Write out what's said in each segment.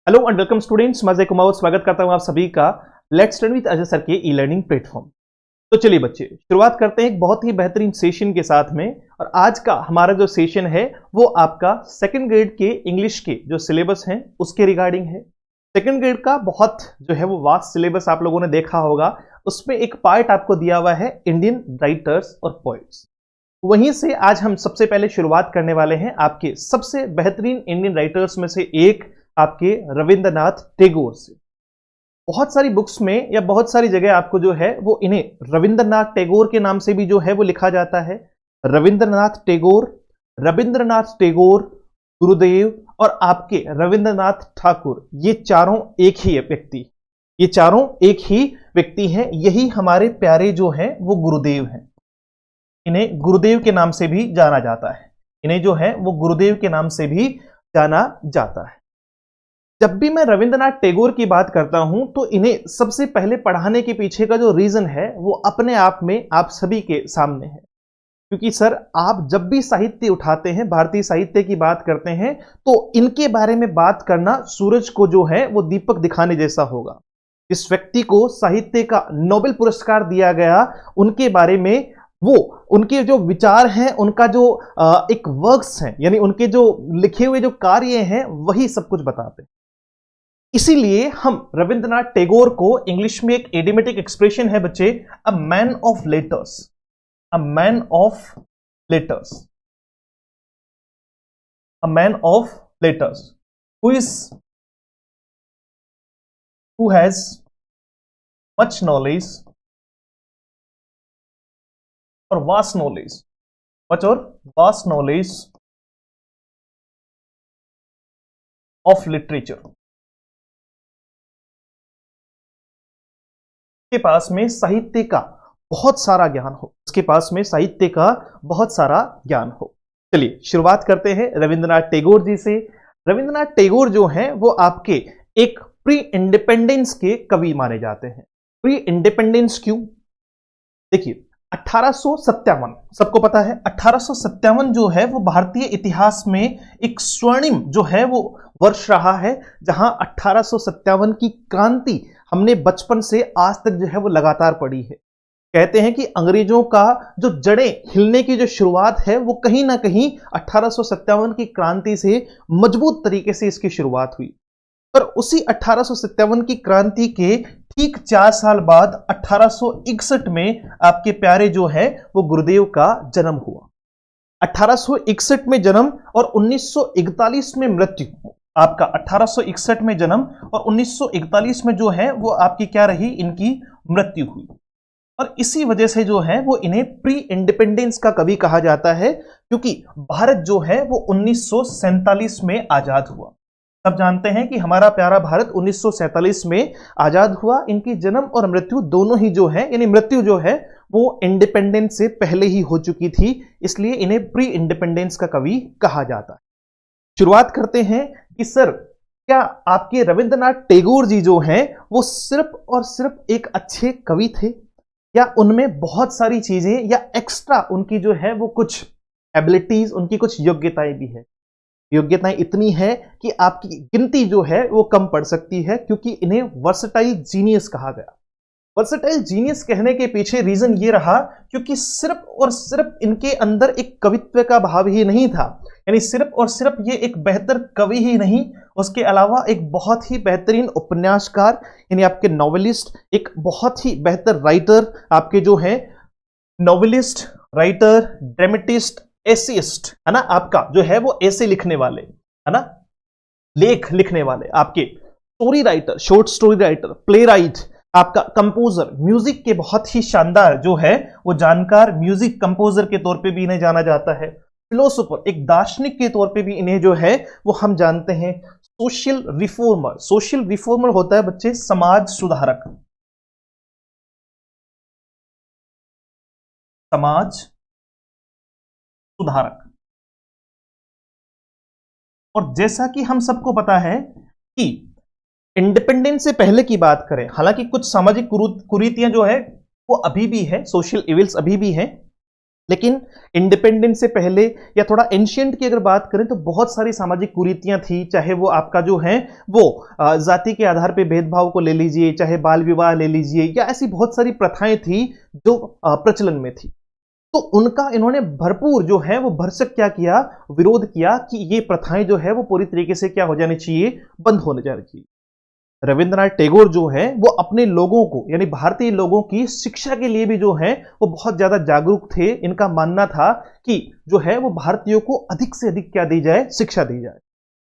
Hello and welcome students, मैं अजय कुमार स्वागत करता हूं आप सभी का let's learn with Ajay sir के ई लर्निंग प्लेटफॉर्म। तो चलिए बच्चे, शुरुआत करते हैं एक बहुत ही बेहतरीन सेशन के साथ में। और आज का हमारा जो सेशन है वो आपका सेकंड ग्रेड के इंग्लिश के जो सिलेबस हैं उसके रिगार्डिंग है। सेकंड ग्रेड का बहुत जो है वो वास्ट सिलेबस आप लोगों ने देखा होगा। उसमें एक पार्ट आपको दिया हुआ है इंडियन राइटर्स और पोएट्स। वहीं से आज हम सबसे पहले शुरुआत करने वाले हैं आपके सबसे बेहतरीन इंडियन राइटर्स में से एक आपके रविंद्रनाथ टैगोर से। बहुत सारी बुक्स में या बहुत सारी जगह आपको जो है वो इन्हें रविंद्रनाथ टैगोर के नाम से भी जो है वो लिखा जाता है। रविंद्रनाथ टैगोर, रविंद्रनाथ टैगोर, गुरुदेव और आपके रविंद्रनाथ ठाकुर, ये चारों एक ही व्यक्ति, ये चारों एक ही व्यक्ति हैं। यही हमारे प्यारे जो हैं वो गुरुदेव हैं। इन्हें गुरुदेव के नाम से भी जाना जाता है। इन्हें जो है वो गुरुदेव के नाम से भी जाना जाता है। जब भी मैं रविंद्रनाथ टैगोर की बात करता हूं तो इन्हें सबसे पहले पढ़ाने के पीछे का जो रीजन है वो अपने आप में आप सभी के सामने है। क्योंकि सर आप जब भी साहित्य उठाते हैं, भारतीय साहित्य की बात करते हैं, तो इनके बारे में बात करना सूरज को जो है वो दीपक दिखाने जैसा होगा। जिस व्यक्ति को साहित्य का नोबेल पुरस्कार दिया गया, उनके बारे में वो उनके जो विचार हैं, उनका जो एक वर्क्स हैं, यानी उनके जो लिखे हुए जो कार्य हैं, वही सब कुछ बताते हैं। इसीलिए हम रविंद्रनाथ टैगोर को इंग्लिश में एक एडिमेटिक एक्सप्रेशन है बच्चे, a man of letters, a man of letters, a man of letters who has much knowledge और वास्ट नॉलेज, मच और वास्ट नॉलेज ऑफ लिटरेचर। के पास में साहित्य का बहुत सारा ज्ञान हो, उसके पास में साहित्य का बहुत सारा ज्ञान हो। चलिए शुरुआत करते हैं रविंद्रनाथ टैगोर जी से। रविंद्रनाथ टैगोर जो हैं वो आपके एक प्री इंडिपेंडेंस के कवि माने जाते हैं। प्री इंडिपेंडेंस क्यों? देखिए 1857 सबको पता है, 1857 जो है वो भारतीय इतिहास में एक स्वर्णिम जो है वो वर्ष रहा है, जहां 1857 की क्रांति हमने बचपन से आज तक जो है वो लगातार पढ़ी है। कहते हैं कि अंग्रेजों का जो जड़ें हिलने की जो शुरुआत है वो कहीं ना कहीं 1857 की क्रांति से मजबूत तरीके से इसकी शुरुआत हुई। पर उसी 1857 की क्रांति के ठीक 4 साल बाद 1861 में आपके प्यारे जो है वो गुरुदेव का जन्म हुआ। 1861 में जन्म और 1941 में मृत्यु। आपका 1861 में जन्म और 1941 में जो है वो आपकी क्या रही, इनकी मृत्यु हुई। और इसी वजह से जो है वो इन्हें प्री इंडिपेंडेंस का कवि कहा जाता है, क्योंकि भारत जो है वो 1947 में आजाद हुआ। सब जानते हैं कि हमारा प्यारा भारत 1947 में आजाद हुआ। इनकी जन्म और मृत्यु दोनों ही जो है, यानी मृत्यु जो है वो इंडिपेंडेंस से पहले ही हो चुकी थी, इसलिए इन्हें प्री इंडिपेंडेंस का कवि कहा जाता है। शुरुआत करते हैं कि सर क्या आपके रविंद्रनाथ टैगोर जी जो हैं वो सिर्फ और सिर्फ एक अच्छे कवि थे, या उनमें बहुत सारी चीजें या एक्स्ट्रा उनकी जो है वो कुछ एबिलिटीज, उनकी कुछ योग्यताएं भी है? योग्यताएं इतनी है कि आपकी गिनती जो है वो कम पड़ सकती है, क्योंकि इन्हें वर्सटाइल जीनियस कहा गया। वर्सटाइल जीनियस कहने के पीछे रीजन ये रहा क्योंकि सिर्फ और सिर्फ इनके अंदर एक कवित्व का भाव ही नहीं था, यानी सिर्फ और सिर्फ ये एक बेहतर कवि ही नहीं, उसके अलावा एक बहुत ही बेहतरीन उपन्यासकार, यानी आपके नॉवेलिस्ट, एक बहुत ही बेहतर राइटर, आपके जो है नॉवेलिस्ट, राइटर, ड्रामेटिस्ट, एसेइस्ट, है ना, आपका जो है वो ऐसे लिखने वाले, है ना, लेख लिखने वाले, आपके story writer, short story writer, play right, आपका कंपोजर, म्यूजिक के बहुत ही शानदार जो है वो जानकार म्यूजिक कंपोजर के तौर पे भी इन्हें जाना जाता है। फिलोसोफर, एक दार्शनिक के तौर पे भी इन्हें जो है वो हम जानते हैं। सोशल रिफॉर्मर, सोशल रिफॉर्मर होता है बच्चे समाज सुधारक, समाज सुधारक। और जैसा कि हम सबको पता है कि इंडिपेंडेंस से पहले की बात करें, हालांकि कुछ सामाजिक कुरीतियां जो है वो अभी भी है, सोशल इविल्स अभी भी हैं, लेकिन इंडिपेंडेंस से पहले या थोड़ा एंशियंट की अगर बात करें तो बहुत सारी सामाजिक कुरीतियां थी, चाहे वो आपका जो है वो जाति के आधार पे भेदभाव को ले लीजिए, चाहे बाल विवाह ले लीजिए, या ऐसी बहुत सारी प्रथाएं थी जो प्रचलन में थी। तो उनका इन्होंने भरपूर जो है वो भरसक क्या किया, विरोध किया कि ये प्रथाएं जो है वो पूरी तरीके से क्या हो जानी चाहिए, बंद होने जानी चाहिए। रविंद्रनाथ टैगोर जो है वो अपने लोगों को यानी भारतीय लोगों की शिक्षा के लिए भी जो है वो बहुत ज्यादा जागरूक थे। इनका मानना था कि जो है वो भारतीयों को अधिक से अधिक क्या दी जाए, शिक्षा दी जाए।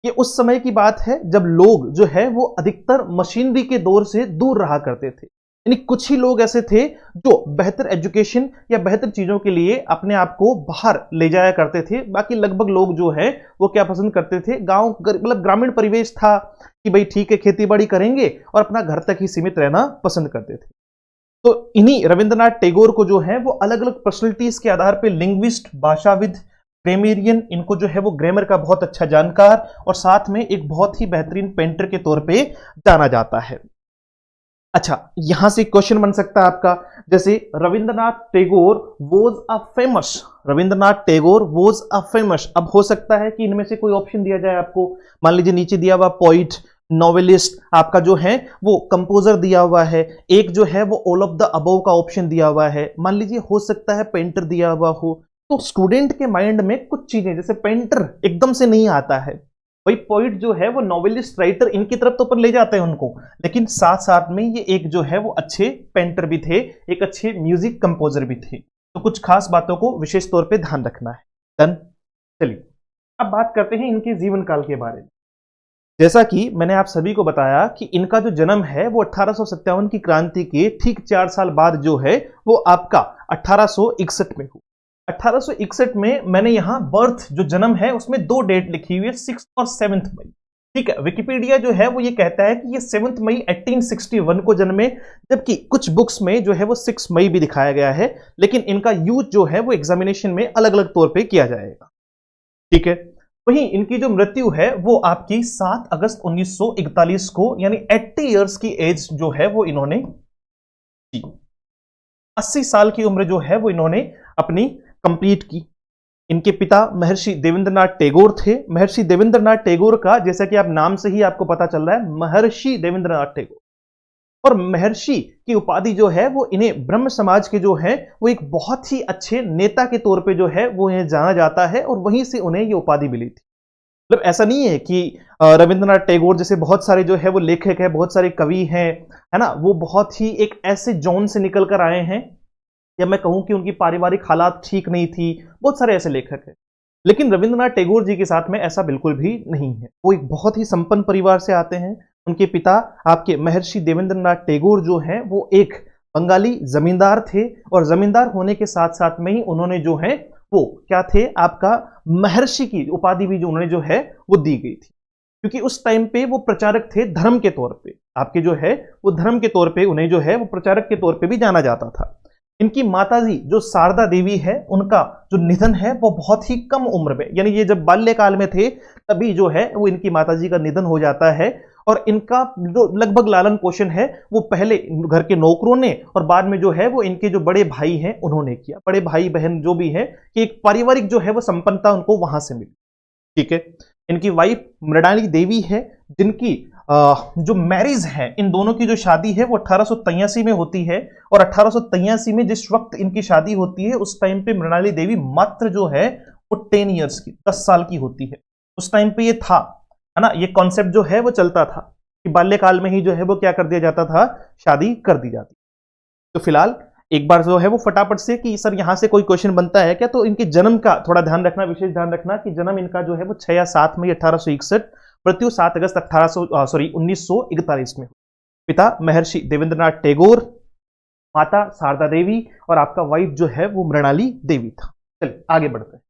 ये उस समय की बात है जब लोग जो है वो अधिकतर मशीनरी के दौर से दूर रहा करते थे। यानी कुछ ही लोग ऐसे थे जो बेहतर एजुकेशन या बेहतर चीजों के लिए अपने आप को बाहर ले जाया करते थे। बाकी लगभग लोग जो है वो क्या पसंद करते थे, गांव मतलब ग्रामीण परिवेश था कि भाई ठीक है खेती बाड़ी करेंगे और अपना घर तक ही सीमित रहना पसंद करते थे। तो इन्हीं रविंद्रनाथ टैगोर को जो है वो अलग अलग पर्सनैलिटीज के आधार पर लिंग्विस्ट, भाषाविद, ग्रामेरियन, इनको जो है वो ग्रामर का बहुत अच्छा जानकार और साथ में एक बहुत ही बेहतरीन पेंटर के तौर पे जाना जाता है। अच्छा, यहां से क्वेश्चन बन सकता है आपका, जैसे Rabindranath Tagore was a famous, Rabindranath Tagore was a famous. अब हो सकता है कि इनमें से कोई ऑप्शन दिया जाए आपको, मान लीजिए नीचे दिया हुआ पोइट, नॉवेलिस्ट, आपका जो है वो कंपोजर दिया हुआ है, एक जो है वो ऑल ऑफ द अबव का ऑप्शन दिया हुआ है, मान लीजिए हो सकता है पेंटर दिया हुआ हो। तो स्टूडेंट के माइंड में कुछ चीजें, जैसे पेंटर एकदम से नहीं आता है, भाई पोइट जो है वो नॉवेलिस्ट, राइटर, इनकी तरफ तो ऊपर ले जाते हैं उनको, लेकिन साथ साथ में ये एक जो है वो अच्छे पेंटर भी थे, एक अच्छे म्यूजिक कंपोजर भी थे। तो कुछ खास बातों को विशेष तौर पे ध्यान रखना है। डन। चलिए अब बात करते हैं इनके जीवन काल के बारे में। जैसा कि मैंने आप सभी को बताया कि इनका जो जन्म है वो 1857 की क्रांति के ठीक 4 साल बाद जो है वो आपका 1861 में हुआ। 1861 में मैंने यहां बर्थ जो जन्म है उसमें 2 डेट लिखी हुई है, 6 और 7 मई। ठीक है, विकिपीडिया जो है वो ये कहता है कि ये 7 मई 1861 को जन्मे, जबकि कुछ बुक्स में जो है वो 6 मई भी दिखाया गया है, लेकिन इनका यूज जो है वो एग्जामिनेशन में अलग अलग तौर पे किया जाएगा। ठीक है, वहीं इनकी जो मृत्यु है वो आपकी 7 अगस्त 1941 को, यानी 80 इयर्स की एज जो है वो इन्होंने की, 80 साल की उम्र जो है वो इन्होंने अपनी कंप्लीट की। इनके पिता महर्षि देवेंद्रनाथ टैगोर थे। महर्षि देवेंद्रनाथ टैगोर का, जैसा कि आप नाम से ही आपको पता चल रहा है, महर्षि देवेंद्रनाथ टैगोर, और महर्षि की उपाधि जो है वो इन्हें ब्रह्म समाज के जो है वो एक बहुत ही अच्छे नेता के तौर पे जो है वो इन्हें जाना जाता है, और वहीं से उन्हें ये उपाधि मिली थी। मतलब ऐसा नहीं है कि रविंद्रनाथ टैगोर जैसे बहुत सारे जो है वो लेखक है, बहुत सारे कवि हैं, है ना, वो बहुत ही एक ऐसे जोन से निकल कर आए हैं, या मैं कहूं कि उनकी पारिवारिक हालात ठीक नहीं थी, बहुत सारे ऐसे लेखक हैं। लेकिन रविंद्रनाथ टैगोर जी के साथ में ऐसा बिल्कुल भी नहीं है। वो एक बहुत ही संपन्न परिवार से आते हैं। उनके पिता आपके महर्षि देवेंद्रनाथ टैगोर जो हैं वो एक बंगाली जमींदार थे, और जमींदार होने के साथ साथ में ही उन्होंने जो है वो क्या थे, आपका महर्षि की उपाधि भी जो उन्होंने जो है वो दी गई थी, क्योंकि उस टाइम पे वो प्रचारक थे धर्म के तौर पे, आपके जो है वो धर्म के तौर पे उन्हें जो है वो प्रचारक के तौर पे भी जाना जाता था। इनकी माताजी जो शारदा देवी है, उनका जो निधन है वो बहुत ही कम उम्र में, यानी ये जब बाल्यकाल में थे तभी जो है वो इनकी माताजी का निधन हो जाता है, और इनका जो लगभग लालन पोषण है वो पहले घर के नौकरों ने और बाद में जो है वो इनके जो बड़े भाई हैं उन्होंने किया। बड़े भाई बहन जो भी है कि एक पारिवारिक जो है वो संपन्नता उनको वहां से मिली। ठीक है, इनकी वाइफ मृणाली देवी है, जिनकी जो मैरिज है, इन दोनों की जो शादी है वो 1883 में होती है, और 1883 में जिस वक्त इनकी शादी होती है उस टाइम पे मृणाली देवी मात्र जो है वो 10 ईयर्स की, 10 साल की होती है। उस टाइम पे ये था, है ना, ये कॉन्सेप्ट जो है वो चलता था कि बाल्यकाल में ही जो है वो क्या कर दिया जाता था, शादी कर दी जाती। तो फिलहाल एक बार जो है वो फटाफट से कि सर यहां से कोई क्वेश्चन बनता है क्या, तो इनके जन्म का थोड़ा ध्यान रखना, विशेष ध्यान रखना कि जन्म इनका जो है वो 6 या 7 मई 1861, मृत्यु 7 अगस्त 1941 में। पिता महर्षि देवेंद्रनाथ टैगोर, माता शारदा देवी, और आपका वाइफ जो है वो मृणाली देवी था। चलिए आगे बढ़ते हैं।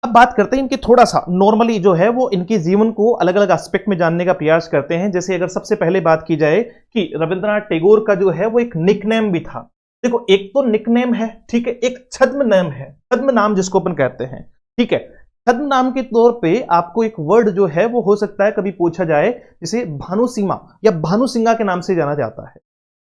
अब बात करते हैं इनके थोड़ा सा नॉर्मली जो है वो इनके जीवन को अलग अलग एस्पेक्ट में जानने का प्रयास करते हैं। जैसे अगर सबसे पहले बात की जाए कि रविंद्रनाथ टैगोर का जो है वो एक निकनेम भी था। देखो, एक तो निकनेम है, ठीक है, एक छद्म नाम है, छद्म नाम जिसको अपन कहते हैं। ठीक है, छद्म नाम के तौर पे आपको एक वर्ड जो है वो हो सकता है कभी पूछा जाए, जिसे भानुसीमा या भानुसिंगा के नाम से जाना जाता है।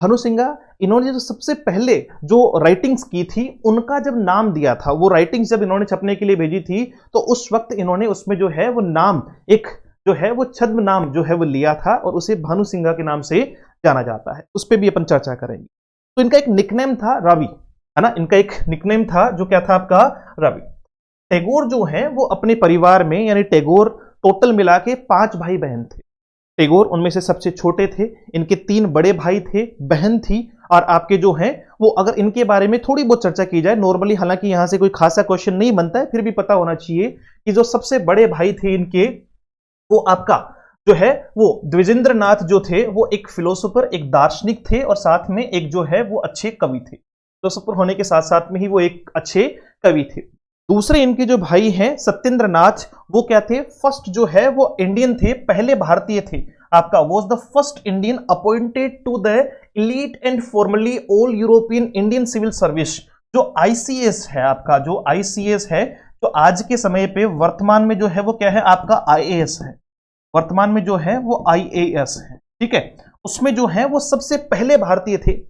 भानु सिंगा, इन्होंने जो सबसे पहले जो राइटिंग्स की थी उनका जब नाम दिया था, वो राइटिंग्स जब इन्होंने छपने के लिए भेजी थी तो उस वक्त इन्होंने उसमें जो है वो नाम, एक जो है वो छद्म नाम जो है वो लिया था और उसे भानु सिंगा के नाम से जाना जाता है। उस पर भी अपन चर्चा करेंगे। तो इनका एक निकनेम था रवि, है ना, इनका एक निकनेम था जो क्या था आपका, रवि। टैगोर जो है वो अपने परिवार में, यानी टैगोर टोटल मिला के 5 भाई बहन थे। टैगोर उनमें से सबसे छोटे थे, इनके 3 बड़े भाई थे, बहन थी, और आपके जो हैं वो, अगर इनके बारे में थोड़ी बहुत चर्चा की जाए नॉर्मली, हालांकि यहां से कोई खासा क्वेश्चन नहीं बनता है, फिर भी पता होना चाहिए कि जो सबसे बड़े भाई थे इनके, वो आपका जो है वो द्विजेंद्र नाथ जो थे वो एक फिलोसोफर, एक दार्शनिक थे, और साथ में एक जो है वो अच्छे कवि थे। फिलोसोफर होने के साथ साथ में ही वो एक अच्छे कवि थे। दूसरे इनके जो भाई हैं सत्येंद्र नाथ, वो क्या थे, फर्स्ट जो है वो इंडियन थे, पहले भारतीय थे आपका, was the first Indian appointed to the elite and formally all European Indian civil service. जो आईसीएस है आपका, जो आईसीएस है, तो आज के समय पे वर्तमान में जो है वो क्या है आपका, आईएएस है, वर्तमान में जो है वो आईएएस है, ठीक है। उसमें जो है वो सबसे पहले भारतीय थे,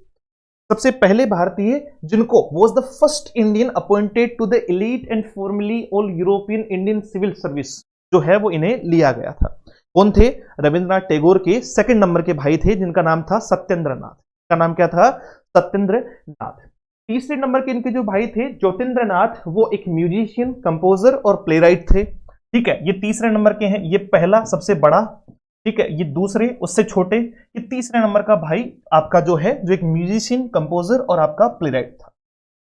सबसे पहले भारतीय जिनको was the first Indian appointed to the elite and formally all European Indian civil service, जो है वो इन्हें लिया गया था। कौन थे, रविंद्रनाथ टैगोर के सेकंड नंबर के भाई थे जिनका नाम था सत्येंद्र नाथ। का नाम क्या था, सत्येंद्र नाथ। तीसरे नंबर के इनके जो भाई थे ज्योतिन्द्र नाथ, वो एक म्यूजिशियन, कंपोजर और प्लेराइट थे, ठीक है। ये तीसरे नंबर के हैं, ये पहला सबसे बड़ा, ठीक है, ये दूसरे उससे छोटे, ये तीसरे नंबर का भाई आपका जो है, जो एक म्यूजिशियन, कंपोजर और आपका प्लेराइट था।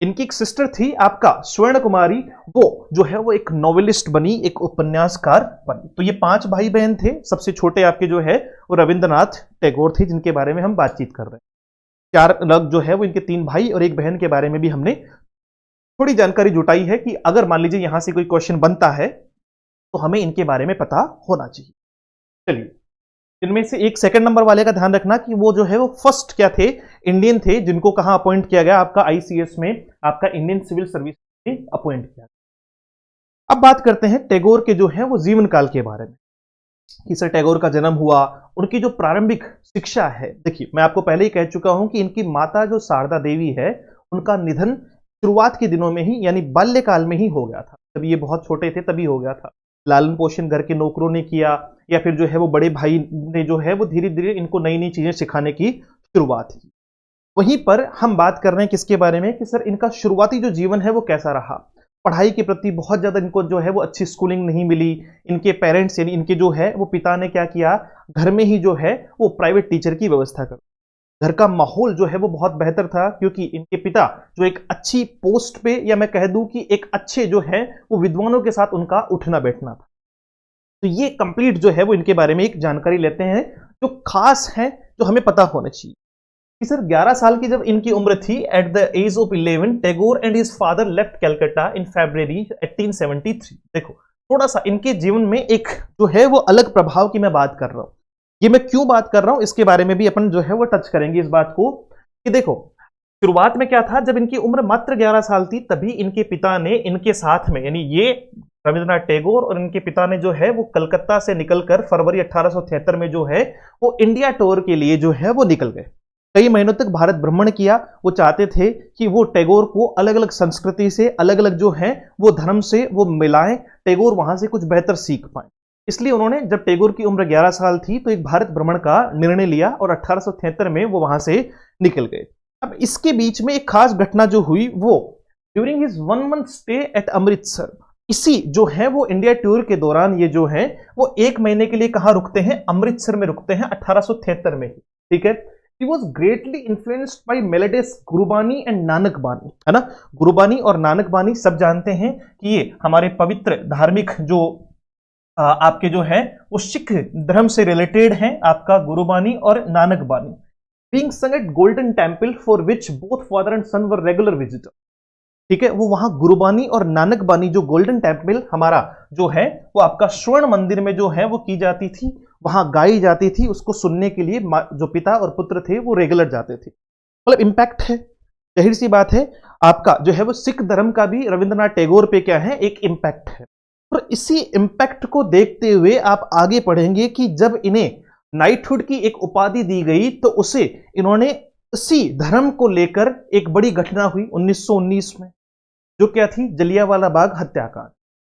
इनकी एक सिस्टर थी आपका स्वर्ण कुमारी, वो जो है वो एक नॉवेलिस्ट बनी, एक उपन्यासकार बनी। तो ये 5 भाई बहन थे, सबसे छोटे आपके जो है वो रविंद्रनाथ टैगोर थे, जिनके बारे में हम बातचीत कर रहे हैं। 4 लोग जो है वो इनके 3 भाई और 1 बहन के बारे में भी हमने थोड़ी जानकारी जुटाई है कि अगर मान लीजिए यहां से कोई क्वेश्चन बनता है तो हमें इनके बारे में पता होना चाहिए। चलिए, इनमें से एक सेकंड नंबर वाले का ध्यान रखना कि वो जो है वो फर्स्ट क्या थे, इंडियन थे, जिनको कहां अपॉइंट किया गया आपका, आईसीएस में, आपका इंडियन सिविल सर्विस में अपॉइंट किया गया। अब बात करते हैं टैगोर के जो है वो जीवन काल के बारे में, कि सर टैगोर का जन्म हुआ, उनकी जो प्रारंभिक शिक्षा है। देखिए, मैं आपको पहले ही कह चुका हूं कि इनकी माता जो शारदा देवी है, उनका निधन शुरुआत के दिनों में ही, यानी बाल्यकाल में ही हो गया था। जब ये बहुत छोटे थे तभी हो गया था। लालन पोषण घर के नौकरों ने किया, या फिर जो है वो बड़े भाई ने जो है वो धीरे धीरे इनको नई नई चीजें सिखाने की शुरुआत की। वहीं पर हम बात कर रहे हैं किसके बारे में, कि सर इनका शुरुआती जो जीवन है वो कैसा रहा। पढ़ाई के प्रति बहुत ज्यादा इनको जो है वो अच्छी स्कूलिंग नहीं मिली। इनके पेरेंट्स, यानी इनके जो है वो पिता ने क्या किया, घर में ही जो है वो प्राइवेट टीचर की व्यवस्था कर। घर का माहौल जो है वो बहुत बेहतर था, क्योंकि इनके पिता जो एक अच्छी पोस्ट पे, या मैं कह दूं कि एक अच्छे जो है वो विद्वानों के साथ उनका उठना बैठना था। तो ये कंप्लीट जो है वो इनके बारे में एक जानकारी लेते हैं जो खास है, जो हमें पता होना चाहिए। कि सर 11 साल की जब इनकी उम्र थी, at the age of 11, Tagore and his father left Calcutta in February 1873। देखो, थोड़ा सा इनके जीवन में एक जो है वो अलग प्रभाव की मैं बात कर रहा हूं। ये मैं क्यों बात कर रहा हूं, इसके बारे में भी अपन जो है वो टच करेंगे इस बात को, कि देखो शुरुआत में क्या था, जब इनकी उम्र मात्र 11 साल थी तभी इनके पिता ने इनके साथ में, यानी ये रविंद्रनाथ टैगोर और इनके पिता ने जो है वो कलकत्ता से निकलकर फरवरी 1873 में जो है वो इंडिया टूर के लिए जो है वो निकल गए। कई महीनों तक भारत भ्रमण किया। वो चाहते थे कि वो टैगोर को अलग अलग संस्कृति से, अलग अलग जो है वो धर्म से वो मिलाएं, टैगोर वहां से कुछ बेहतर सीख पाए। इसलिए उन्होंने, जब टैगोर की उम्र 11 साल थी, तो एक भारत भ्रमण का निर्णय लिया और 1873 में वो वहां से निकल गए। अब इसके बीच में एक खास घटना जो हुई, वो during his 1 month stay at Amritsar, इसी जो है वो इंडिया टूर के दौरान ये जो है वो 1 महीने के लिए कहां रुकते हैं, अमृतसर में रुकते हैं 1873 में ही, ठीक है। He was greatly influenced by melodious Gurbani and Nanak Bani, है ना। गुरुबानी और नानक बानी सब जानते हैं कि ये हमारे पवित्र धार्मिक जो आपके जो है वो सिख धर्म से रिलेटेड हैं, आपका गुरुबानी और Nanak Bani. Being sung at Golden Temple for which both father and son were regular visitor, ठीक है। वो वहां गुरुबानी और नानक बानी, जो गोल्डन टेम्पल हमारा जो है वो आपका स्वर्ण मंदिर में जो है वो की जाती थी, वहां गाई जाती थी, उसको सुनने के लिए जो पिता और पुत्र थे वो रेगुलर जाते थे। मतलब इंपैक्ट है, जाहिर सी बात है, आपका जो है वो सिख धर्म का भी रविंद्रनाथ टैगोर पे क्या है, एक इंपैक्ट है। और इसी इंपैक्ट को देखते हुए आप आगे पढ़ेंगे कि जब इन्हें नाइटहुड की एक उपाधि दी गई तो उसे इन्होंने इसी धर्म को लेकर एक बड़ी घटना हुई 1919 में, जो क्या थी, जलियांवाला बाग हत्याकांड।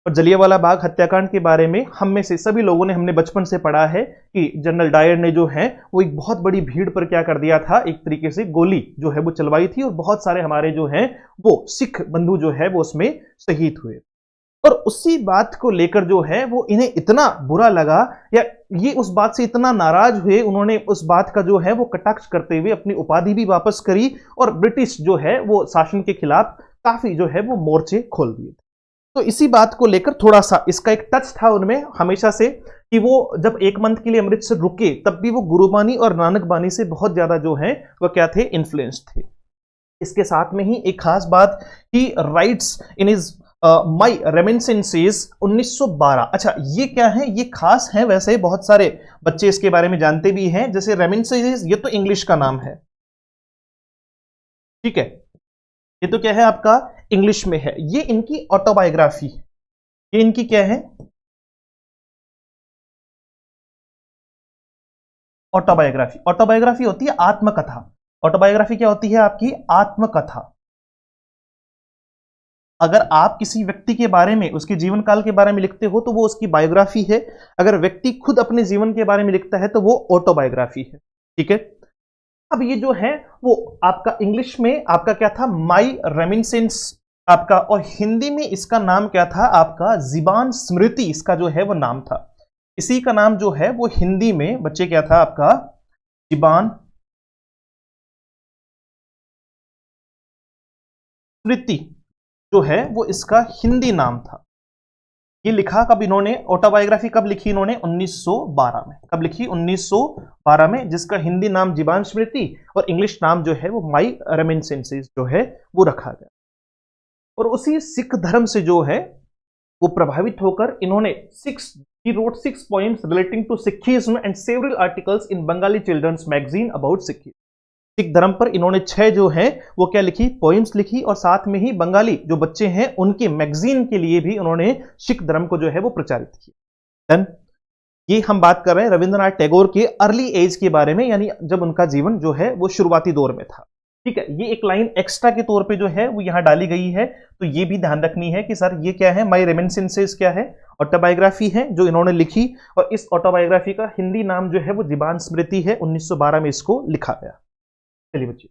और जलियांवाला बाग हत्याकांड के बारे में हम में से सभी लोगों ने, हमने बचपन से पढ़ा है कि जनरल डायर ने जो है वो एक बहुत बड़ी भीड़ पर क्या कर दिया था, एक तरीके से गोली जो है वो चलवाई थी और बहुत सारे हमारे जो हैं वो सिख बंधु जो है वो उसमें शहीद हुए। और उसी बात को लेकर जो है वो इन्हें इतना बुरा लगा, या ये उस बात से इतना नाराज हुए, उन्होंने उस बात का जो है वो कटाक्ष करते हुए अपनी उपाधि भी वापस करी और ब्रिटिश जो है वो शासन के खिलाफ काफी जो है वो मोर्चे खोल दिए। तो इसी बात को लेकर थोड़ा सा इसका एक टच था उनमें हमेशा से, कि वो जब एक मंथ के लिए अमृतसर रुके तब भी वो गुरुबानी और नानक बानी से बहुत ज्यादा जो है वो क्या थे, इन्फ्लुएंस थे। इसके साथ में ही एक खास बात, he writes in his my reminiscences 1912। अच्छा, ये क्या है, ये खास है, वैसे बहुत सारे बच्चे इसके बारे में जानते भी हैं। जैसे रेमिनिसेंसेस, ये तो इंग्लिश का नाम है, ठीक है, ये तो क्या है आपका, इंग्लिश में है। ये इनकी ऑटोबायोग्राफी है, ये इनकी क्या है, ऑटोबायोग्राफी। ऑटोबायोग्राफी होती है आत्मकथा। ऑटोबायोग्राफी क्या होती है आपकी, आत्मकथा। अगर आप किसी व्यक्ति के बारे में, उसके जीवन काल के बारे में लिखते हो तो वो उसकी बायोग्राफी है। अगर व्यक्ति खुद अपने जीवन के बारे में लिखता है तो वो ऑटोबायोग्राफी है, ठीक है। अब ये जो है वो आपका इंग्लिश में आपका क्या था, माई रेमिनिसेंस आपका, और हिंदी में इसका नाम क्या था आपका, जीबान स्मृति, इसका जो है वो नाम था। इसी का नाम जो है वो हिंदी में बच्चे क्या था आपका, जीबान स्मृति जो है वो इसका हिंदी नाम था। ये लिखा कब इन्होंने, ऑटोबायोग्राफी कब लिखी इन्होंने, 1912 में। कब लिखी, 1912 में, जिसका हिंदी नाम जीवन स्मृति और इंग्लिश नाम जो है वो माई रेमिनिसेंसेस जो है वो रखा गया। और उसी सिख धर्म से जो है वो प्रभावित होकर इन्होंने he wrote 6 poems relating to Sikhism and several articles in Bengali children's magazine about Sikhism। Sikh धर्म पर इन्होंने 6 जो है वो क्या लिखी, पोइम्स लिखी, और साथ में ही बंगाली जो बच्चे हैं उनके मैगजीन के लिए भी उन्होंने सिख धर्म को जो है वो प्रचारित किया। देन ये हम बात कर रहे हैं रविंद्रनाथ टैगोर के अर्ली एज के बारे में, यानी जब उनका जीवन जो है वो शुरुआती दौर में था, ठीक है। ये एक लाइन एक्स्ट्रा के तौर पे जो है वो यहां डाली गई है, तो ये भी ध्यान रखनी है कि सर ये क्या है, माई रेमिनिसेंसेस क्या है, ऑटोबायोग्राफी है जो इन्होंने लिखी, और इस ऑटोबायोग्राफी का हिंदी नाम जो है वो जीवन स्मृति है, 1912 में इसको लिखा गया। चलिए बच्चे,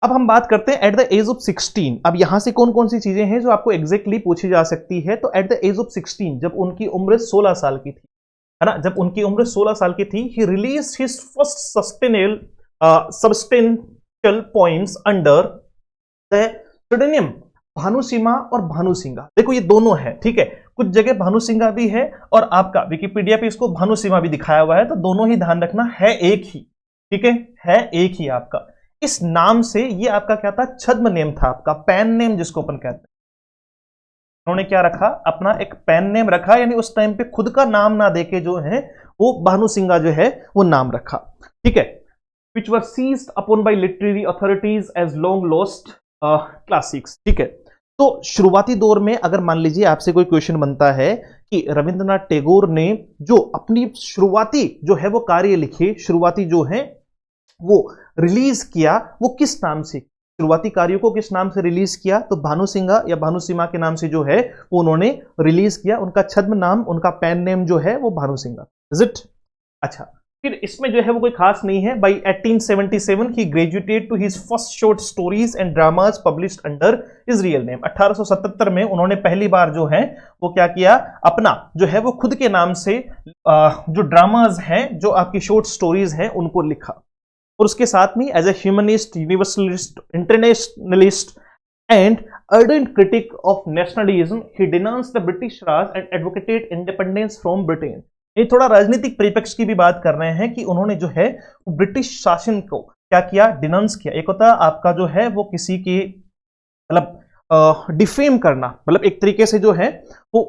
अब हम बात करते हैं एट द एज ऑफ 16। अब यहां से कौन कौन सी चीजें हैं जो आपको एग्जैक्टली पूछी जा सकती है। तो एट द एज ऑफ 16, जब उनकी उम्र 16 साल की थी, है ना, जब उनकी उम्र 16 साल की थी, he released his first substantial poems under the pseudonym Bhanusimha और भानुसिंगा। देखो ये दोनों है, ठीक है, कुछ जगह भानुसिंगा भी है और आपका विकिपीडिया पे इसको भानुसीमा भी दिखाया हुआ है, तो दोनों ही ध्यान रखना, है एक ही, ठीक है एक ही आपका। इस नाम से ये आपका क्या था, छद्म नेम था आपका, पैन नेम जिसको अपन कहते हैं। उन्होंने क्या रखा, अपना एक पैन नेम रखा, यानी उस टाइम पे खुद का नाम ना देके जो है वो भानुसिंगा जो है वो नाम रखा, ठीक है। Which were seized upon by literary authorities as long lost classics, ठीक है। तो शुरुआती दौर में अगर मान लीजिए आपसे कोई क्वेश्चन बनता है कि रविंद्रनाथ टैगोर ने जो अपनी शुरुआती जो है वो कार्य लिखे, शुरुआती जो है वो रिलीज किया, वो किस नाम से, शुरुआती कार्यों को किस नाम से रिलीज किया, तो भानुसिंगा या भानुसीमा के नाम से जो है वो उन्होंने रिलीज किया। उनका छद्म नाम, उनका पेन नेम जो है वो भानुसिंगा, इज इट। अच्छा, फिर इसमें जो है वो कोई खास नहीं है। By 1877 he graduated to his first short stories and dramas published under his real name. 1877 में उन्होंने पहली बार जो है वो क्या किया, अपना जो है वो खुद के नाम से जो ड्रामाज हैं, जो आपकी शॉर्ट स्टोरीज हैं, उनको लिखा। और उसके साथ में as a humanist, universalist, internationalist and ardent critic of nationalism, he denounced the British Raj and advocated independence from Britain। ये थोड़ा राजनीतिक परिप्रेक्ष्य की भी बात कर रहे हैं कि उन्होंने जो है ब्रिटिश शासन को क्या किया, डिनाउंस किया। एक होता है आपका जो है वो किसी की मतलब डिफेम करना, मतलब एक तरीके से जो है वो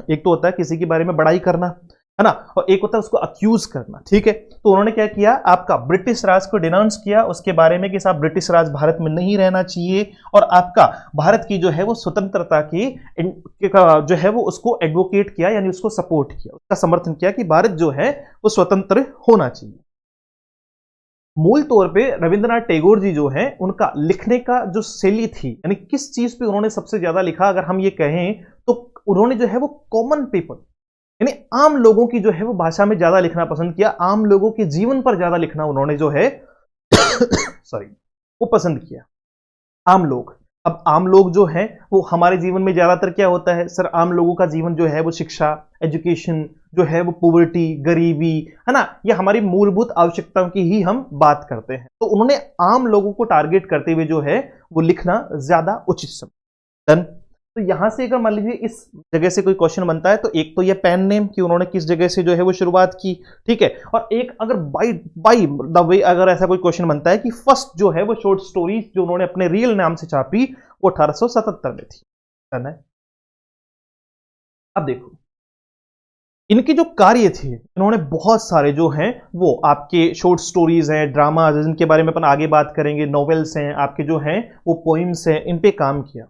एक तो होता है किसी के बारे में बड़ाई करना, है ना, और एक होता है उसको अक्यूज करना, ठीक है। तो उन्होंने क्या किया, आपका ब्रिटिश राज को डिनाउंस किया, उसके बारे में कि साहब ब्रिटिश राज भारत में नहीं रहना चाहिए, और आपका भारत की जो है वो स्वतंत्रता की जो है वो उसको एडवोकेट किया, यानी उसको सपोर्ट किया, उसका समर्थन किया कि भारत जो है वो स्वतंत्र होना चाहिए। मूल तौर पे रविंद्रनाथ टैगोर जी जो हैं उनका लिखने का जो शैली थी, यानी किस चीज पे उन्होंने सबसे ज्यादा लिखा, अगर हम ये कहें तो उन्होंने जो है वो कॉमन पीपल यानी आम लोगों की जो है वो भाषा में ज्यादा लिखना पसंद किया, आम लोगों के जीवन पर ज्यादा लिखना उन्होंने जो है सॉरी वो पसंद किया। आम लोग, अब आम लोग जो हैं वो हमारे जीवन में ज्यादातर क्या होता है सर, आम लोगों का जीवन जो है वो शिक्षा, एजुकेशन जो है वो पॉवर्टी, गरीबी, है ना, ये हमारी मूलभूत आवश्यकताओं की ही हम बात करते हैं। तो उन्होंने आम लोगों को टारगेट करते हुए जो है वो लिखना ज्यादा उचित समझा। डन। तो यहां से अगर मान लीजिए इस जगह से कोई क्वेश्चन बनता है तो एक तो ये पेन नेम कि उन्होंने किस जगह से जो है वो शुरुआत की, ठीक है, और एक अगर बाई द वे अगर ऐसा कोई क्वेश्चन बनता है कि फर्स्ट जो है वो शॉर्ट स्टोरीज जो उन्होंने अपने रियल नाम से छापी वो 1877 में थी। है। अब देखो इनके जो कार्य थे, इन्होंने बहुत सारे जो हैं वो आपके शॉर्ट स्टोरीज हैं, ड्रामा जिनके बारे में अपन आगे बात करेंगे, नॉवेल्स हैं, आपके जो हैं वो पोइम्स हैं, इन पे काम किया।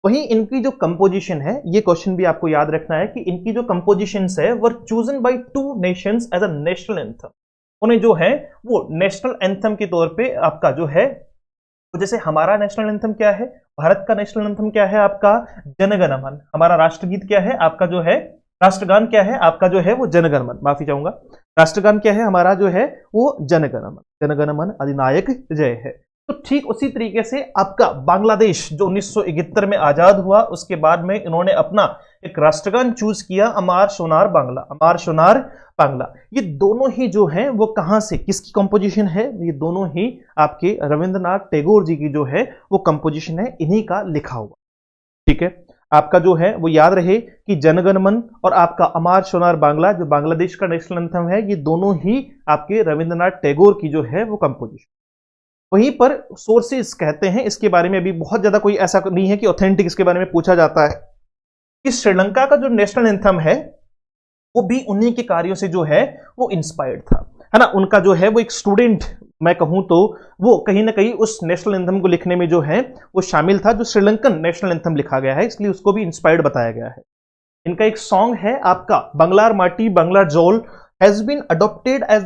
वहीं इनकी जो कंपोजिशन है, ये क्वेश्चन भी आपको याद रखना है कि इनकी जो कंपोजिशंस है were chosen by 2 nations as a national anthem. उन्हें जो है वो नेशनल एंथम के तौर पे आपका जो है, तो जैसे हमारा नेशनल एंथम क्या है, भारत का नेशनल एंथम क्या है आपका जनगण मन, हमारा राष्ट्रगीत क्या है आपका जो है, राष्ट्रगान क्या है आपका जो है वो जनगण मन, माफी चाहूंगा, राष्ट्रगान क्या है हमारा जो है वो जनगण मन अधिनायक जय है। तो ठीक उसी तरीके से आपका बांग्लादेश जो 1971 में आजाद हुआ, उसके बाद में इन्होंने अपना एक राष्ट्रगान चूज किया, अमार सोनार बांग्ला, अमार सोनार बांग्ला। ये दोनों ही जो हैं वो कहां से, किसकी कंपोजिशन है, ये दोनों ही आपके रविंद्रनाथ टैगोर जी की जो है वो कंपोजिशन है, इन्हीं का लिखा हुआ। ठीक है, आपका जो है वो याद रहे कि जनगण मन और आपका अमार सोनार बांग्ला जो बांग्लादेश का नेशनल एंथम है, ये दोनों ही आपके रविंद्रनाथ टैगोर की जो है वो कंपोजिशन। वहीं पर सोर्सेस कहते हैं इसके बारे में अभी बहुत ज्यादा कोई ऐसा नहीं है कि ऑथेंटिक इसके बारे में पूछा जाता है कि श्रीलंका का जो नेशनल एंथम है वो भी उन्हीं के कार्यों से जो है वो इंस्पायर्ड था, है ना। उनका जो है वो एक स्टूडेंट मैं कहूं तो वो कहीं ना कहीं उस नेशनल एंथम को लिखने में जो है वो शामिल था, जो श्रीलंकन नेशनल एंथम लिखा गया है, इसलिए उसको भी इंस्पायर्ड बताया गया है। इनका एक सॉन्ग है आपका बंगलार Mati Bangla Jol has been adopted as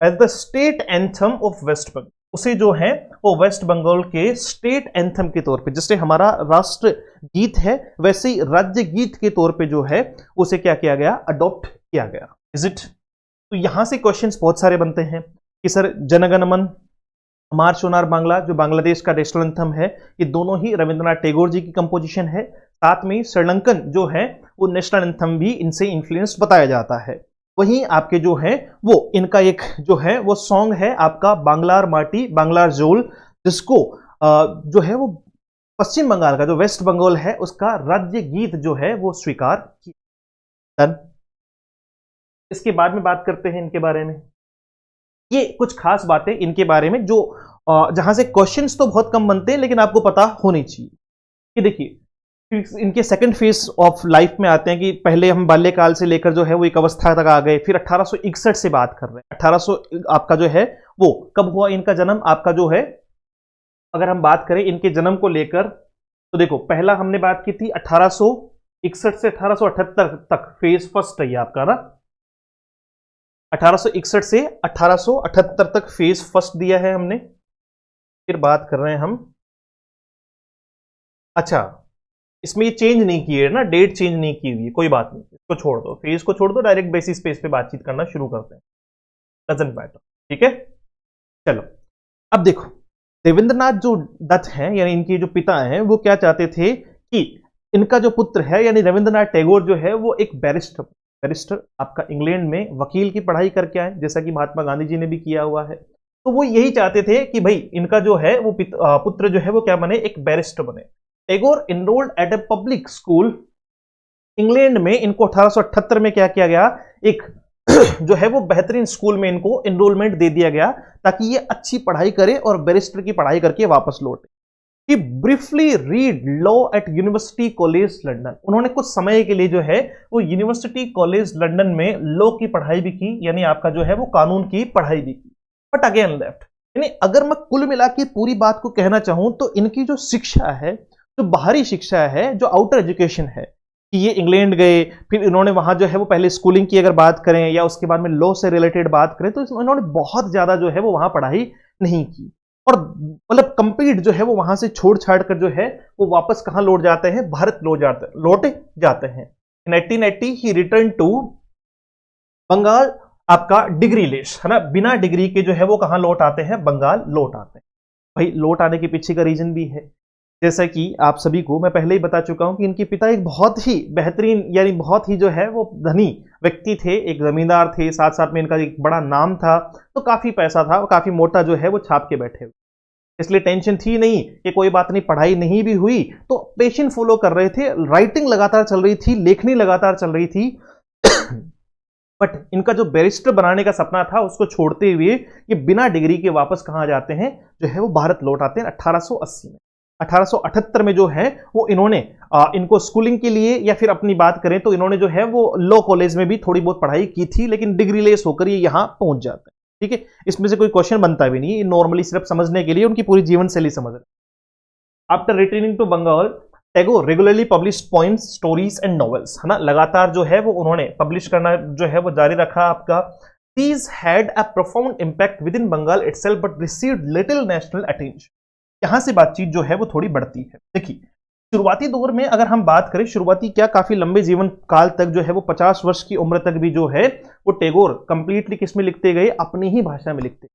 the state anthem of West Bengal. उसे जो है वो वेस्ट बंगाल के स्टेट एंथम के तौर पे, जैसे हमारा राष्ट्र गीत है वैसे ही राज्य गीत के तौर पे जो है उसे क्या किया गया, अडॉप्ट किया गया। Is it? तो यहां से क्वेश्चंस बहुत सारे बनते हैं कि सर जनगण मन, अमार सोनार बांग्ला जो बांग्लादेश का नेशनल एंथम है, ये दोनों ही रविंद्रनाथ टैगोर जी की कंपोजिशन है। साथ में श्रीलंकन जो है वो नेशनल एंथम भी इनसे इन्फ्लुएंस बताया जाता है। वहीं आपके जो है वो इनका एक जो है वो सॉन्ग है आपका बांग्लार माटी बांग्लार जोल, जिसको जो है वो पश्चिम बंगाल का जो वेस्ट बंगाल है उसका राज्य गीत जो है वो स्वीकार किया। इसके बाद में बात करते हैं इनके बारे में, ये कुछ खास बातें इनके बारे में जो जहां से क्वेश्चंस तो बहुत कम बनते हैं लेकिन आपको पता होनी चाहिए। कि देखिए इनके सेकंड फेज ऑफ लाइफ में आते हैं कि पहले हम बाल्यकाल से लेकर जो है वो एक अवस्था तक आ गए, फिर 1861 से बात कर रहे हैं। 1800 आपका जो है वो कब हुआ इनका जन्म, आपका जो है अगर हम बात करें इनके जन्म को लेकर तो देखो पहला हमने बात की थी 1861 से 1878 तक, फेज फर्स्ट है आपका ना, 1861 से 1878 तक फेज फर्स्ट दिया है हमने। फिर बात कर रहे हैं हम, अच्छा इसमें ये चेंज नहीं की है ना, डेट चेंज नहीं की हुई, कोई बात नहीं, इसको छोड़ दो, फेज को छोड़ दो, डायरेक्ट बेसिस पे इस पे बातचीत करना शुरू करते हैं, डजंट मैटर। ठीक है, चलो अब देखो देवेंद्रनाथ जो दत्त हैं यानी इनके जो पिता हैं वो क्या चाहते थे कि इनका जो पुत्र है यानी रविंद्रनाथ टैगोर जो है वो एक बैरिस्टर आपका इंग्लैंड में वकील की पढ़ाई करके आए, जैसा कि महात्मा गांधी जी ने भी किया हुआ है। तो वो यही चाहते थे कि भाई इनका जो है वो पुत्र जो है वो क्या बने, एक बैरिस्टर बने। Tagore enrolled at a public school England में, इनको 1878 में क्या किया गया, एक जो है वो बेहतरीन स्कूल में इनको एनरोलमेंट दे दिया गया ताकि ये अच्छी पढ़ाई करे और बैरिस्टर की पढ़ाई करके वापस लौटे। He briefly read law at university college London, उन्होंने कुछ समय के लिए जो है वो यूनिवर्सिटी कॉलेज लंदन में लॉ की पढ़ाई भी की, यानी आपका जो है वो कानून की पढ़ाई भी की, बट अगेन लेफ्ट। यानी अगर मैं कुल मिला के पूरी बात को कहना चाहूं तो इनकी जो शिक्षा है, जो बाहरी शिक्षा है, जो आउटर एजुकेशन है, कि ये इंग्लैंड गए, फिर इन्होंने वहां जो है वो पहले स्कूलिंग की अगर बात करें या उसके बाद में लॉ से रिलेटेड बात करें, तो इन्होंने बहुत ज्यादा जो है वो वहां पढ़ाई नहीं की। और मतलब कंप्लीट जो है वो वहां से छोड़ छाड़ कर जो है वो वापस कहां लौट जाते हैं, भारत लौट जाते हैं। इन 1880 ही रिटर्न टू बंगाल, आपका डिग्री लेस, है ना, बिना डिग्री के जो है वो कहां लौट आते हैं, बंगाल लौट आते हैं। भाई लौट आने के पीछे का रीजन भी है, जैसा कि आप सभी को मैं पहले ही बता चुका हूं कि इनके पिता एक बहुत ही बेहतरीन यानी बहुत ही जो है वो धनी व्यक्ति थे, एक जमींदार थे, साथ साथ में इनका एक बड़ा नाम था, तो काफी पैसा था और काफी मोटा जो है वो छाप के बैठे हुए, इसलिए टेंशन थी नहीं कि कोई बात नहीं, पढ़ाई नहीं भी हुई तो पेशेंट फॉलो कर रहे थे, राइटिंग लगातार चल रही थी, लेखनी लगातार चल रही थी। बट इनका जो बैरिस्टर बनाने का सपना था उसको छोड़ते हुए ये बिना डिग्री के वापस कहां जाते हैं, जो है वो भारत लौट आते हैं 1880 में। 1878 में जो है वो इन्होंने इनको स्कूलिंग के लिए या फिर अपनी बात करें तो इन्होंने जो है वो लॉ कॉलेज में भी थोड़ी बहुत पढ़ाई की थी, लेकिन डिग्री लेस होकर ये यहां पहुंच जाते हैं। ठीक है, इसमें से कोई क्वेश्चन बनता भी नहीं, नॉर्मली सिर्फ समझने के लिए उनकी पूरी जीवन शैली समझ रहे। After returning to Bengal, Tagore regularly publish poems, stories and novels, है ना, लगातार जो है वो उन्होंने पब्लिश करना जो है वो जारी रखा आपका। These had a profound impact within Bengal itself but received little national attention. यहां से बातचीत जो है वो थोड़ी बढ़ती है। देखिए शुरुआती दौर में अगर हम बात करें, शुरुआती क्या काफी लंबे जीवन काल तक जो है वो 50 वर्ष की उम्र तक भी जो है वो टैगोर कंप्लीटली किस में लिखते गए, अपनी ही भाषा में लिखते।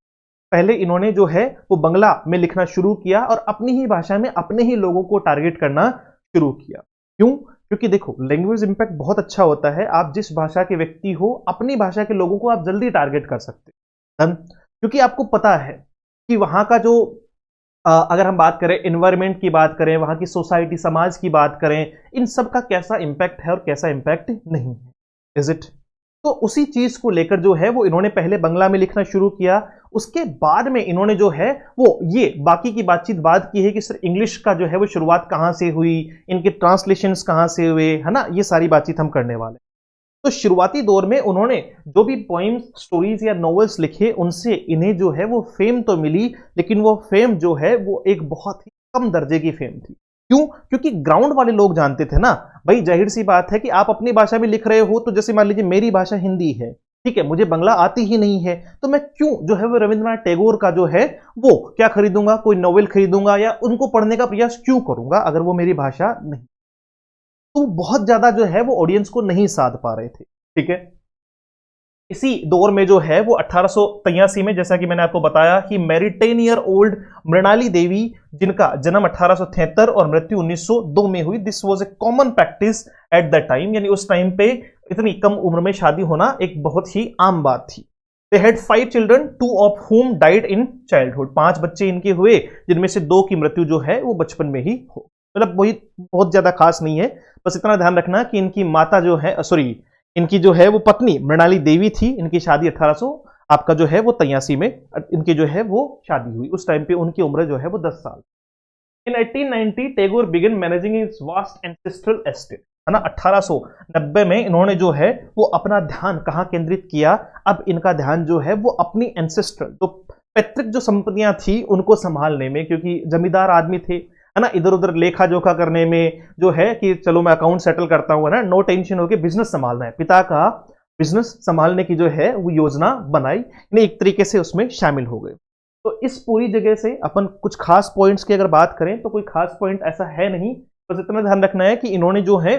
पहले इन्होंने जो है वो बंगला में लिखना शुरू किया और अपनी ही भाषा में अपने ही लोगों को टारगेट करना शुरू किया। क्यों? क्योंकि देखो लैंग्वेज इंपैक्ट बहुत अच्छा होता है, आप जिस भाषा के व्यक्ति हो अपनी भाषा के लोगों को आप जल्दी टारगेट कर सकते हैं, क्योंकि आपको पता है कि वहां का जो अगर हम बात करें एनवायरमेंट की बात करें, वहां की सोसाइटी समाज की बात करें, इन सब का कैसा इंपैक्ट है और कैसा इंपैक्ट नहीं है, इज इट। तो उसी चीज को लेकर जो है वो इन्होंने पहले बंगला में लिखना शुरू किया, उसके बाद में इन्होंने जो है वो ये बाकी की बातचीत बात की है कि सर इंग्लिश का जो है वो शुरुआत कहां से हुई, इनके ट्रांसलेशंस कहां से हुए, है ना, ये सारी बातचीत हम करने वाले। तो शुरुआती दौर में उन्होंने जो भी पोइम्स, स्टोरीज या नॉवेल्स लिखे उनसे इन्हें जो है वो फेम तो मिली, लेकिन वो फेम जो है वो एक बहुत ही कम दर्जे की फेम थी। क्यों? क्योंकि ग्राउंड वाले लोग जानते थे ना, भाई जाहिर सी बात है कि आप अपनी भाषा में लिख रहे हो, तो जैसे मान लीजिए मेरी भाषा हिंदी है, ठीक है, मुझे बंगला आती ही नहीं है, तो मैं क्यों जो है वो रविंद्रनाथ टैगोर का जो है वो क्या खरीदूंगा, कोई नॉवेल खरीदूंगा या उनको पढ़ने का प्रयास क्यों करूंगा अगर वो मेरी भाषा नहीं। तो बहुत ज्यादा जो है वो ऑडियंस को नहीं साध पा रहे थे। ठीक है, इसी दौर में जो है वो 1883 में, जैसा कि मैंने आपको बताया कि मैरिड 10 ईयर ओल्ड मृणाली देवी, जिनका जन्म 1873 और मृत्यु 1902 में हुई। This was a common practice at the time, यानी उस टाइम पे इतनी कम उम्र में शादी होना एक बहुत ही आम बात थी। They had 5 children, 2 of whom died in childhood. 5 बच्चे इनके हुए, जिनमें से 2 की मृत्यु जो है वो बचपन में ही हो, मतलब वही बहुत ज्यादा खास नहीं है। बस इतना ध्यान रखना कि इनकी माता जो है, सॉरी, इनकी जो है वो पत्नी मृणाली देवी थी, इनकी शादी 1800 आपका जो है वो 83 में इनकी जो है वो शादी हुई। उस टाइम पे उनकी उम्र जो है वो 10 साल। In 1890 Tagore began managing his vast ancestral estate, है ना। 1890 में इन्होंने जो है वो अपना ध्यान कहां केंद्रित किया, अब इनका ध्यान जो है वो अपनी एंसेस्ट्रल जो पैतृक जो संपत्तियां थी उनको संभालने में, क्योंकि जमींदार आदमी थे, है ना, इधर उधर लेखा जोखा करने में जो है कि चलो मैं अकाउंट सेटल करता हूं, है ना, नो टेंशन होके बिजनेस संभालना है, पिता का बिजनेस संभालने की जो है वो योजना बनाई, एक तरीके से उसमें शामिल हो गए। तो इस पूरी जगह से अपन कुछ खास पॉइंट्स की अगर बात करें तो कोई खास पॉइंट ऐसा है नहीं, बस इतना ध्यान रखना है कि इन्होंने जो है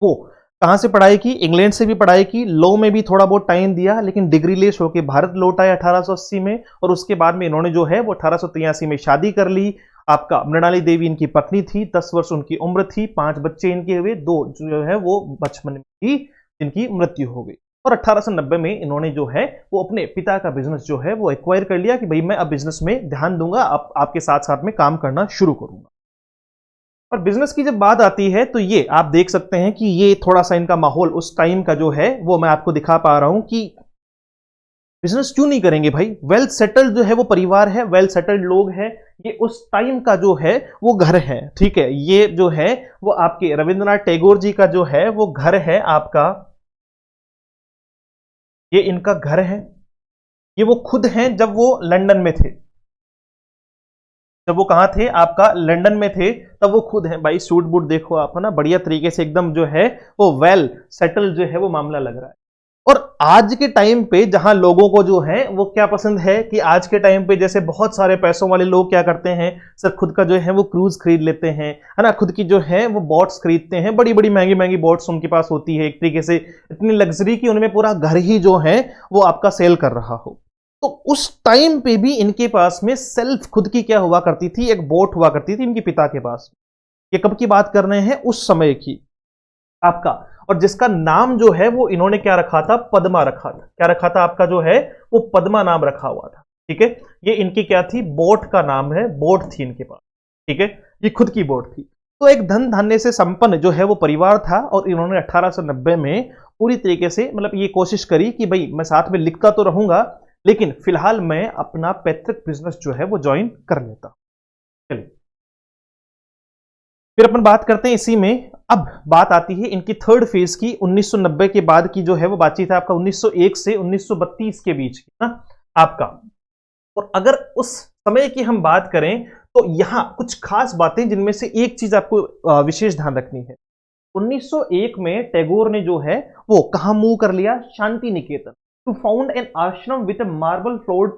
वो कहां से पढ़ाई की, इंग्लैंड से भी पढ़ाई की, लॉ में भी थोड़ा बहुत टाइम दिया, लेकिन डिग्री लेस होकर भारत लौट आए 1880 में, और उसके बाद में इन्होंने जो है वो 1883 में शादी कर ली। आपका मृणाली देवी इनकी पत्नी थी, 10 वर्ष उनकी उम्र थी, 5 बच्चे इनके हुए, 2 जो है वो बचपन में ही जिनकी मृत्यु हो गई। और 1890 में इन्होंने जो है वो अपने पिता का बिजनेस जो है वो एक्वायर कर लिया कि भाई मैं अब बिजनेस में ध्यान दूंगा, आपके साथ साथ में काम करना शुरू करूंगा। और बिजनेस की जब बात आती है तो ये आप देख सकते हैं कि ये थोड़ा सा इनका माहौल उस टाइम का जो है वो मैं आपको दिखा पा रहा हूं कि बिजनेस क्यों नहीं करेंगे भाई, वेल सेटल्ड जो है वो परिवार है, वेल सेटल्ड लोग हैं, ये उस टाइम का जो है वो घर है। ठीक है, ये जो है वो आपके रविंद्रनाथ टैगोर जी का जो है वो घर है आपका, ये इनका घर है, ये वो खुद हैं जब वो लंदन में थे। जब वो कहाँ थे, आपका लंदन में थे, तब वो खुद है भाई, सूट बूट देखो आप, है ना, बढ़िया तरीके से एकदम जो है वो वेल सेटल जो है वो मामला लग रहा है। और आज के टाइम पे जहां लोगों को जो है वो क्या पसंद है कि आज के टाइम पे जैसे बहुत सारे पैसों वाले लोग क्या करते हैं सर, खुद का जो है वो क्रूज खरीद लेते हैं, है ना, खुद की जो है वो बोट्स खरीदते हैं, बड़ी बड़ी महंगी महंगी बोट्स उनके पास होती है, एक तरीके से इतनी लग्जरी की उनमें पूरा घर ही जो है वो आपका सेल कर रहा हो। तो उस टाइम पे भी इनके पास में सेल्फ खुद की क्या हुआ करती थी, एक बोट हुआ करती थी इनके पिता के पास। ये कब की बात कर रहे हैं, उस समय की आपका, और जिसका नाम जो है वो इन्होंने क्या रखा था, पद्मा रखा था। क्या रखा था आपका जो है वो पद्मा नाम रखा हुआ था। ठीक है, ये इनकी क्या थी, बोट का नाम है, बोट थी इनके पास। ठीक है, ये खुद की बोट थी। तो एक धन धान्य से संपन्न जो है वो परिवार था, और इन्होंने 1890 में पूरी तरीके से मतलब ये कोशिश करी कि भाई मैं साथ में लिखता तो रहूंगा, लेकिन फिलहाल मैं अपना पैतृक बिजनेस जो है वो ज्वाइन कर लेता। चलिए फिर अपन बात करते हैं इसी में। अब बात आती है इनकी थर्ड फेज की, 1990 के बाद की जो है वो बातचीत है आपका 1901 से 1932 के बीच की ना आपका। और अगर उस समय की हम बात करें तो यहां कुछ खास बातें, जिनमें से एक चीज आपको विशेष ध्यान रखनी है। 1901 में टैगोर ने जो है वो कहां मूव कर लिया, Santiniketan, to found an ashram with a marble floored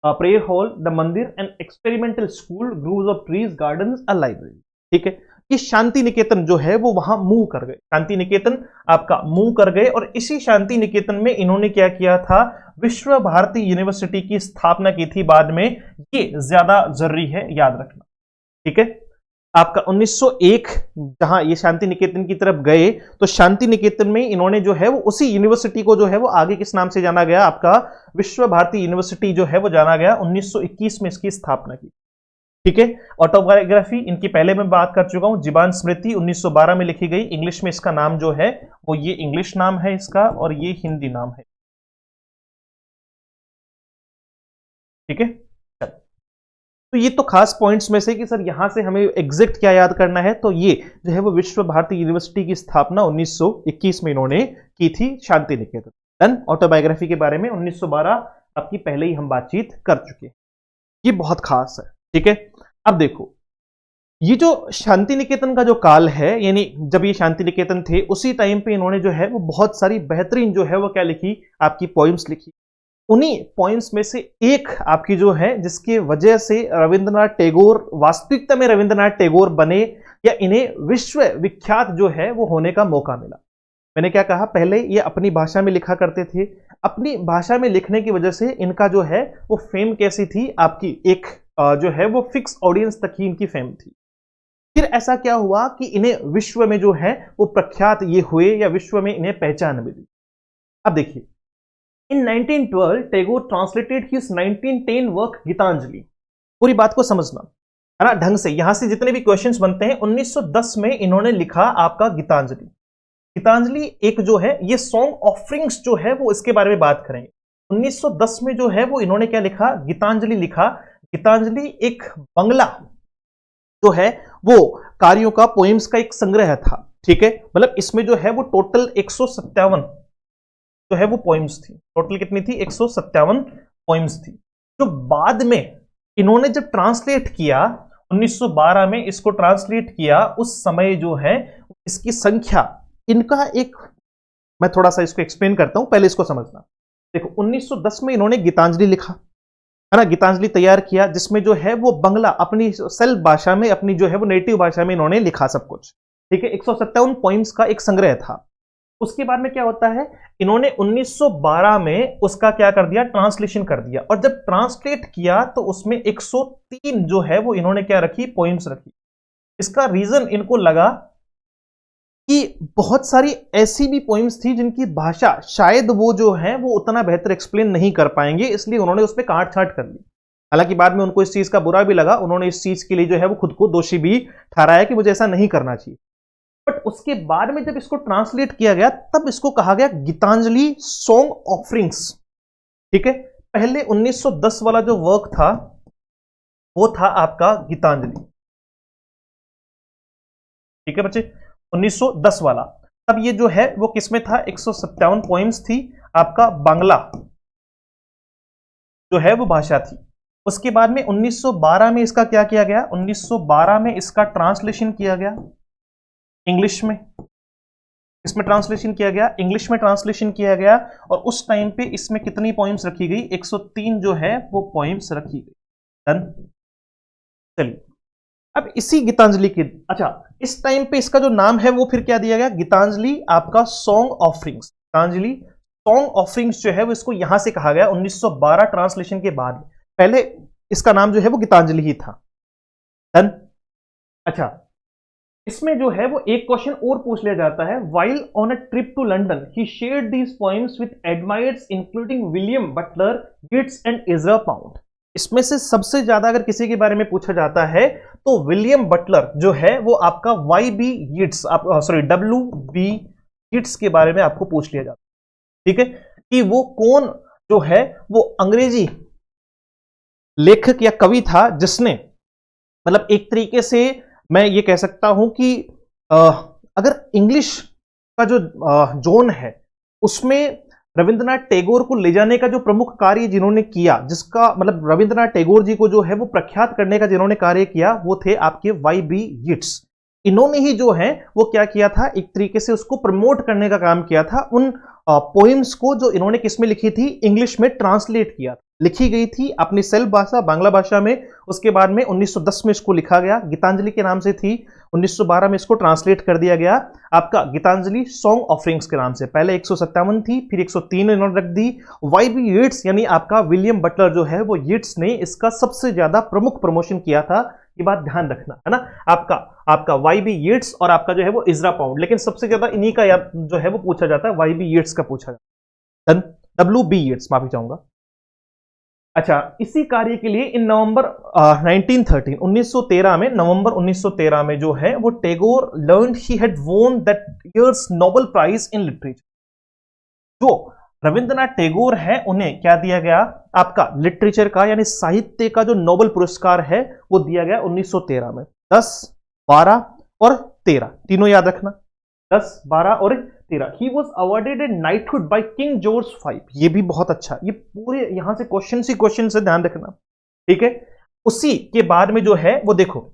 prayer hall, the mandir, an experimental school, groves of trees, gardens, a library. ठीक है, ये शांति निकेतन जो है वो वहां मूव कर गए, शांति निकेतन आपका मूव कर गए, और इसी शांति निकेतन में इन्होंने क्या किया था, विश्व भारती यूनिवर्सिटी की स्थापना की थी बाद में। ये ज्यादा जरूरी है याद रखना। ठीक है, आपका 1901 जहां ये शांति निकेतन की तरफ गए, तो शांति निकेतन में इन्होंने जो है वो उसी यूनिवर्सिटी को जो है वो आगे किस नाम से जाना गया, आपका विश्व भारती यूनिवर्सिटी जो है वो जाना गया। 1921 में इसकी स्थापना की। ठीक है, ऑटोबायोग्राफी इनकी पहले मैं बात कर चुका हूं, जीवन स्मृति 1912 में लिखी गई। इंग्लिश में इसका नाम जो है वो ये इंग्लिश नाम है इसका, और ये हिंदी नाम है। ठीक है, तो ये तो खास पॉइंट्स में से कि सर यहां से हमें एग्जैक्ट क्या याद करना है, तो ये जो है वो विश्व भारती यूनिवर्सिटी की स्थापना 1921 में इन्होंने की थी, शांति निकेतन। देन ऑटोबायोग्राफी के बारे में 1912 आपकी पहले ही हम बातचीत कर चुके हैं, ये बहुत खास है। ठीक है, अब देखो ये जो शांति निकेतन का जो काल है, यानी जब ये शांति निकेतन थे उसी टाइम पे इन्होंने जो है वो बहुत सारी बेहतरीन जो है वो क्या लिखी, आपकी पोइम्स लिखी। उन्हीं पॉइंट्स में से एक आपकी जो है जिसकी वजह से रविंद्रनाथ टैगोर वास्तविकता में रविंद्रनाथ टैगोर बने, या इन्हें विश्व विख्यात जो है वो होने का मौका मिला। मैंने क्या कहा, पहले ये अपनी भाषा में लिखा करते थे, अपनी भाषा में लिखने की वजह से इनका जो है वो फेम कैसी थी, आपकी एक जो है वो फिक्स ऑडियंस तक ही इनकी फेम थी। फिर ऐसा क्या हुआ कि इन्हें विश्व में जो है वो प्रख्यात ये हुए, या विश्व में इन्हें पहचान मिली। अब देखिए, In 1912, Tagore translated his 1910 work Gitanjali. पूरी बात को समझना है ना ढंग से, यहां से जितने भी क्वेश्चंस बनते हैं, 1910 में इन्होंने लिखा आपका गीतांजलि। गीतांजलि एक जो है ये सॉन्ग ऑफरिंग्स जो है वो इसके बारे में बात करेंगे। 1910 में जो है वो इन्होंने क्या लिखा, गीतांजलि लिखा। गीतांजलि एक बंगला जो है वो कार्यों का, पोएम्स का एक संग्रह था। ठीक है, मतलब इसमें जो है वो टोटल 157 जो है वो पोइम्स थी। टोटल कितनी थी, 157 पोइम्स थी, जो बाद में इन्होंने जब ट्रांसलेट किया 1912 में इसको ट्रांसलेट किया, उस समय जो है इसकी संख्या, इनका एक, मैं थोड़ा सा इसको एक्सप्लेन करता हूं, पहले इसको समझना। देखो 1910 में इन्होंने गीतांजलि लिखा है ना, गीतांजलि तैयार किया, जिसमें जो है वो बंगला अपनी सेल्फ भाषा में, अपनी जो है वो नेटिव भाषा में इन्होंने लिखा सब कुछ। ठीक है, 157 पोइम्स का एक संग्रह था। उसके बाद में क्या होता है, इन्होंने 1912 में उसका क्या कर दिया, ट्रांसलेशन कर दिया, और जब ट्रांसलेट किया तो उसमें 103 जो है वो इन्होंने क्या रखी, पोइम्स रखी। इसका रीजन इनको लगा कि बहुत सारी ऐसी भी पोइम्स थी जिनकी भाषा शायद वो जो है वो उतना बेहतर एक्सप्लेन नहीं कर पाएंगे, इसलिए उन्होंने उस पर काट छाट कर ली। हालांकि बाद में उनको इस चीज का बुरा भी लगा, उन्होंने इस चीज के लिए जो है वो खुद को दोषी भी ठहराया कि मुझे ऐसा नहीं करना चाहिए। बट उसके बाद में जब इसको ट्रांसलेट किया गया तब इसको कहा गया गीतांजलि सॉन्ग ऑफरिंग्स। ठीक है, पहले 1910 वाला जो वर्क था वो था आपका गीतांजलि। ठीक है बच्चे, 1910 वाला, तब ये जो है वो किसमें था, 157 पोइम्स थी, आपका बांग्ला जो है वो भाषा थी। उसके बाद में 1912 में इसका क्या किया गया, 1912 में इसका ट्रांसलेशन किया गया इंग्लिश में, इसमें ट्रांसलेशन किया गया, इंग्लिश में ट्रांसलेशन किया गया, और उस टाइम पे इसमें कितनी पॉइंट्स रखी गई, 103 जो है वो पॉइंट्स रखी गई। डन। चलिए अब इसी गीतांजलि के, अच्छा इस टाइम पे इसका जो नाम है वो फिर क्या दिया गया, गीतांजलि आपका song offerings, Gitanjali song offerings जो है वो इसको यहां से कहा गया 1912 ट्रांसलेशन के बाद। पहले इसका नाम जो है वो गीतांजलि ही था। डन। अच्छा इसमें जो है वो एक क्वेश्चन और पूछ लिया जाता है, while on a trip to London he shared these poems with admirers including William Butler, Yeats and Ezra Pound. इसमें से सबसे ज्यादा अगर किसी के बारे में पूछा जाता है तो विलियम बटलर जो है वो आपका Y B Yeats, sorry W B Yeats के बारे में आपको पूछ लिया जाता है। ठीक है, कि वो कौन जो है वो अंग्रेजी लेखक या कवि था जिसने, मतलब एक तरीके से मैं ये कह सकता हूं कि अगर इंग्लिश का जो जोन है उसमें रविंद्रनाथ टैगोर को ले जाने का जो प्रमुख कार्य जिन्होंने किया, जिसका मतलब रविंद्रनाथ टैगोर जी को जो है वो प्रख्यात करने का जिन्होंने कार्य किया, वो थे आपके वाई बी यीट्स। इन्होंने ही जो है वो क्या किया था, एक तरीके से उसको प्रमोट करने का काम किया था। उन पोइम्स को जो इन्होंने किस में लिखी थी, इंग्लिश में ट्रांसलेट किया, लिखी गई थी अपनी सेल्फ भाषा बांग्ला भाषा में। उसके बाद में 1910 में इसको लिखा गया, गीतांजलि के नाम से थी, 1912 में इसको ट्रांसलेट कर दिया गया आपका गीतांजलि सॉन्ग ऑफरिंग्स के नाम से। पहले 157 थी, फिर 103 इन्होंने रख दी। वाई बी यीट्स यानी आपका विलियम बटलर जो है वो यीट्स ने इसका सबसे ज्यादा प्रमुख प्रमोशन किया था, ये बात ध्यान रखना है ना। आपका वाई बी यीट्स और आपका जो है वो इजरा पाउंड, लेकिन सबसे ज्यादा इन्हीं का जो है वो पूछा जाता है, वाई बी यीट्स का पूछा जाता है, डब्ल्यू बी यीट्स, माफी चाहूंगा। अच्छा इसी कार्य के लिए इन नवंबर 1913 में, नवंबर 1913 में जो है वो Tagore learned he had won that year's Nobel prize in literature. जो रविंद्रनाथ टैगोर है उन्हें क्या दिया गया, आपका लिटरेचर का यानी साहित्य का जो नोबेल पुरस्कार है वो दिया गया 1913 में। 10, 12 और 13 तीनों याद रखना, 10, 12 और 13। He was awarded a knighthood by King George V। ये भी बहुत अच्छा, ये पूरे यहां से क्वेश्चन से ध्यान रखना। ठीक है, उसी के बाद में जो है वो देखो,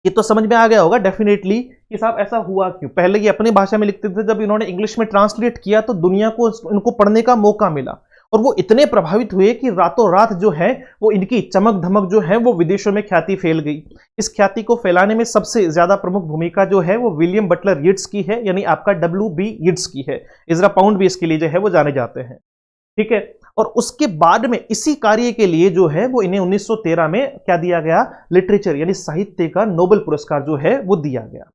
ये तो समझ में आ गया होगा डेफिनेटली कि साहब ऐसा हुआ क्यों। पहले ये अपनी भाषा में लिखते थे, जब इन्होंने इंग्लिश में ट्रांसलेट किया तो दुनिया को इनको पढ़ने का मौका मिला, और वो इतने प्रभावित हुए कि रातों रात जो है वो इनकी चमक धमक जो है वो विदेशों में ख्याति फैल गई। इस ख्याति को फैलाने में सबसे ज्यादा प्रमुख भूमिका जो है वो विलियम बटलर यीट्स की है, यानी आपका डब्ल्यू बी यीट्स की है। इजरा पाउंड भी इसके लिए जो है वो जाने जाते हैं। ठीक है, और उसके बाद में इसी कार्य के लिए जो है वो इन्हें 1913 में क्या दिया गया, लिटरेचर यानी साहित्य का नोबेल पुरस्कार जो है वो दिया गया।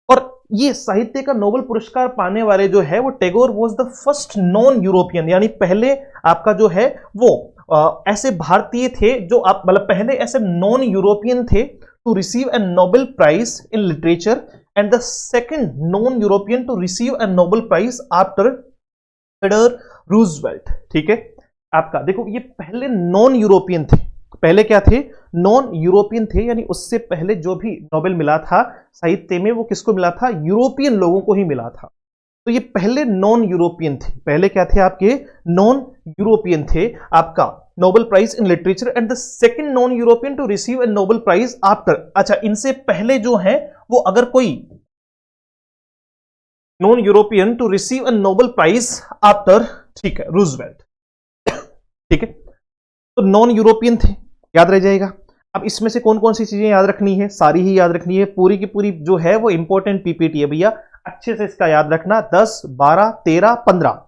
और ये साहित्य का नोबेल पुरस्कार पाने वाले जो है वो Tagore was the first non European, यानी पहले आपका जो है वो ऐसे भारतीय थे जो आप मतलब पहले ऐसे नॉन यूरोपियन थे to receive a Nobel prize in literature, and the second non European to receive a Nobel prize after Theodore Roosevelt. ठीक है, आपका देखो ये पहले नॉन यूरोपियन थे, पहले क्या थे, नॉन यूरोपियन थे, यानी उससे पहले जो भी नोबेल मिला था साहित्य में वो किसको मिला था, यूरोपियन लोगों को ही मिला था। तो ये पहले नॉन यूरोपियन थे, पहले क्या थे आपके, नॉन यूरोपियन थे आपका Nobel prize in literature, and the second non European to receive a Nobel prize after. अच्छा इनसे पहले जो है वो अगर कोई non European to receive a Nobel prize after, ठीक है, रूजवेल्ट। ठीक है, तो नॉन यूरोपियन थे, याद रह जाएगा। अब इसमें से कौन कौन सी चीजें याद रखनी है, सारी ही याद रखनी है, पूरी की पूरी जो है वो इंपॉर्टेंट पीपीटी है भैया, अच्छे से इसका याद रखना। 10, 12, 13, 15।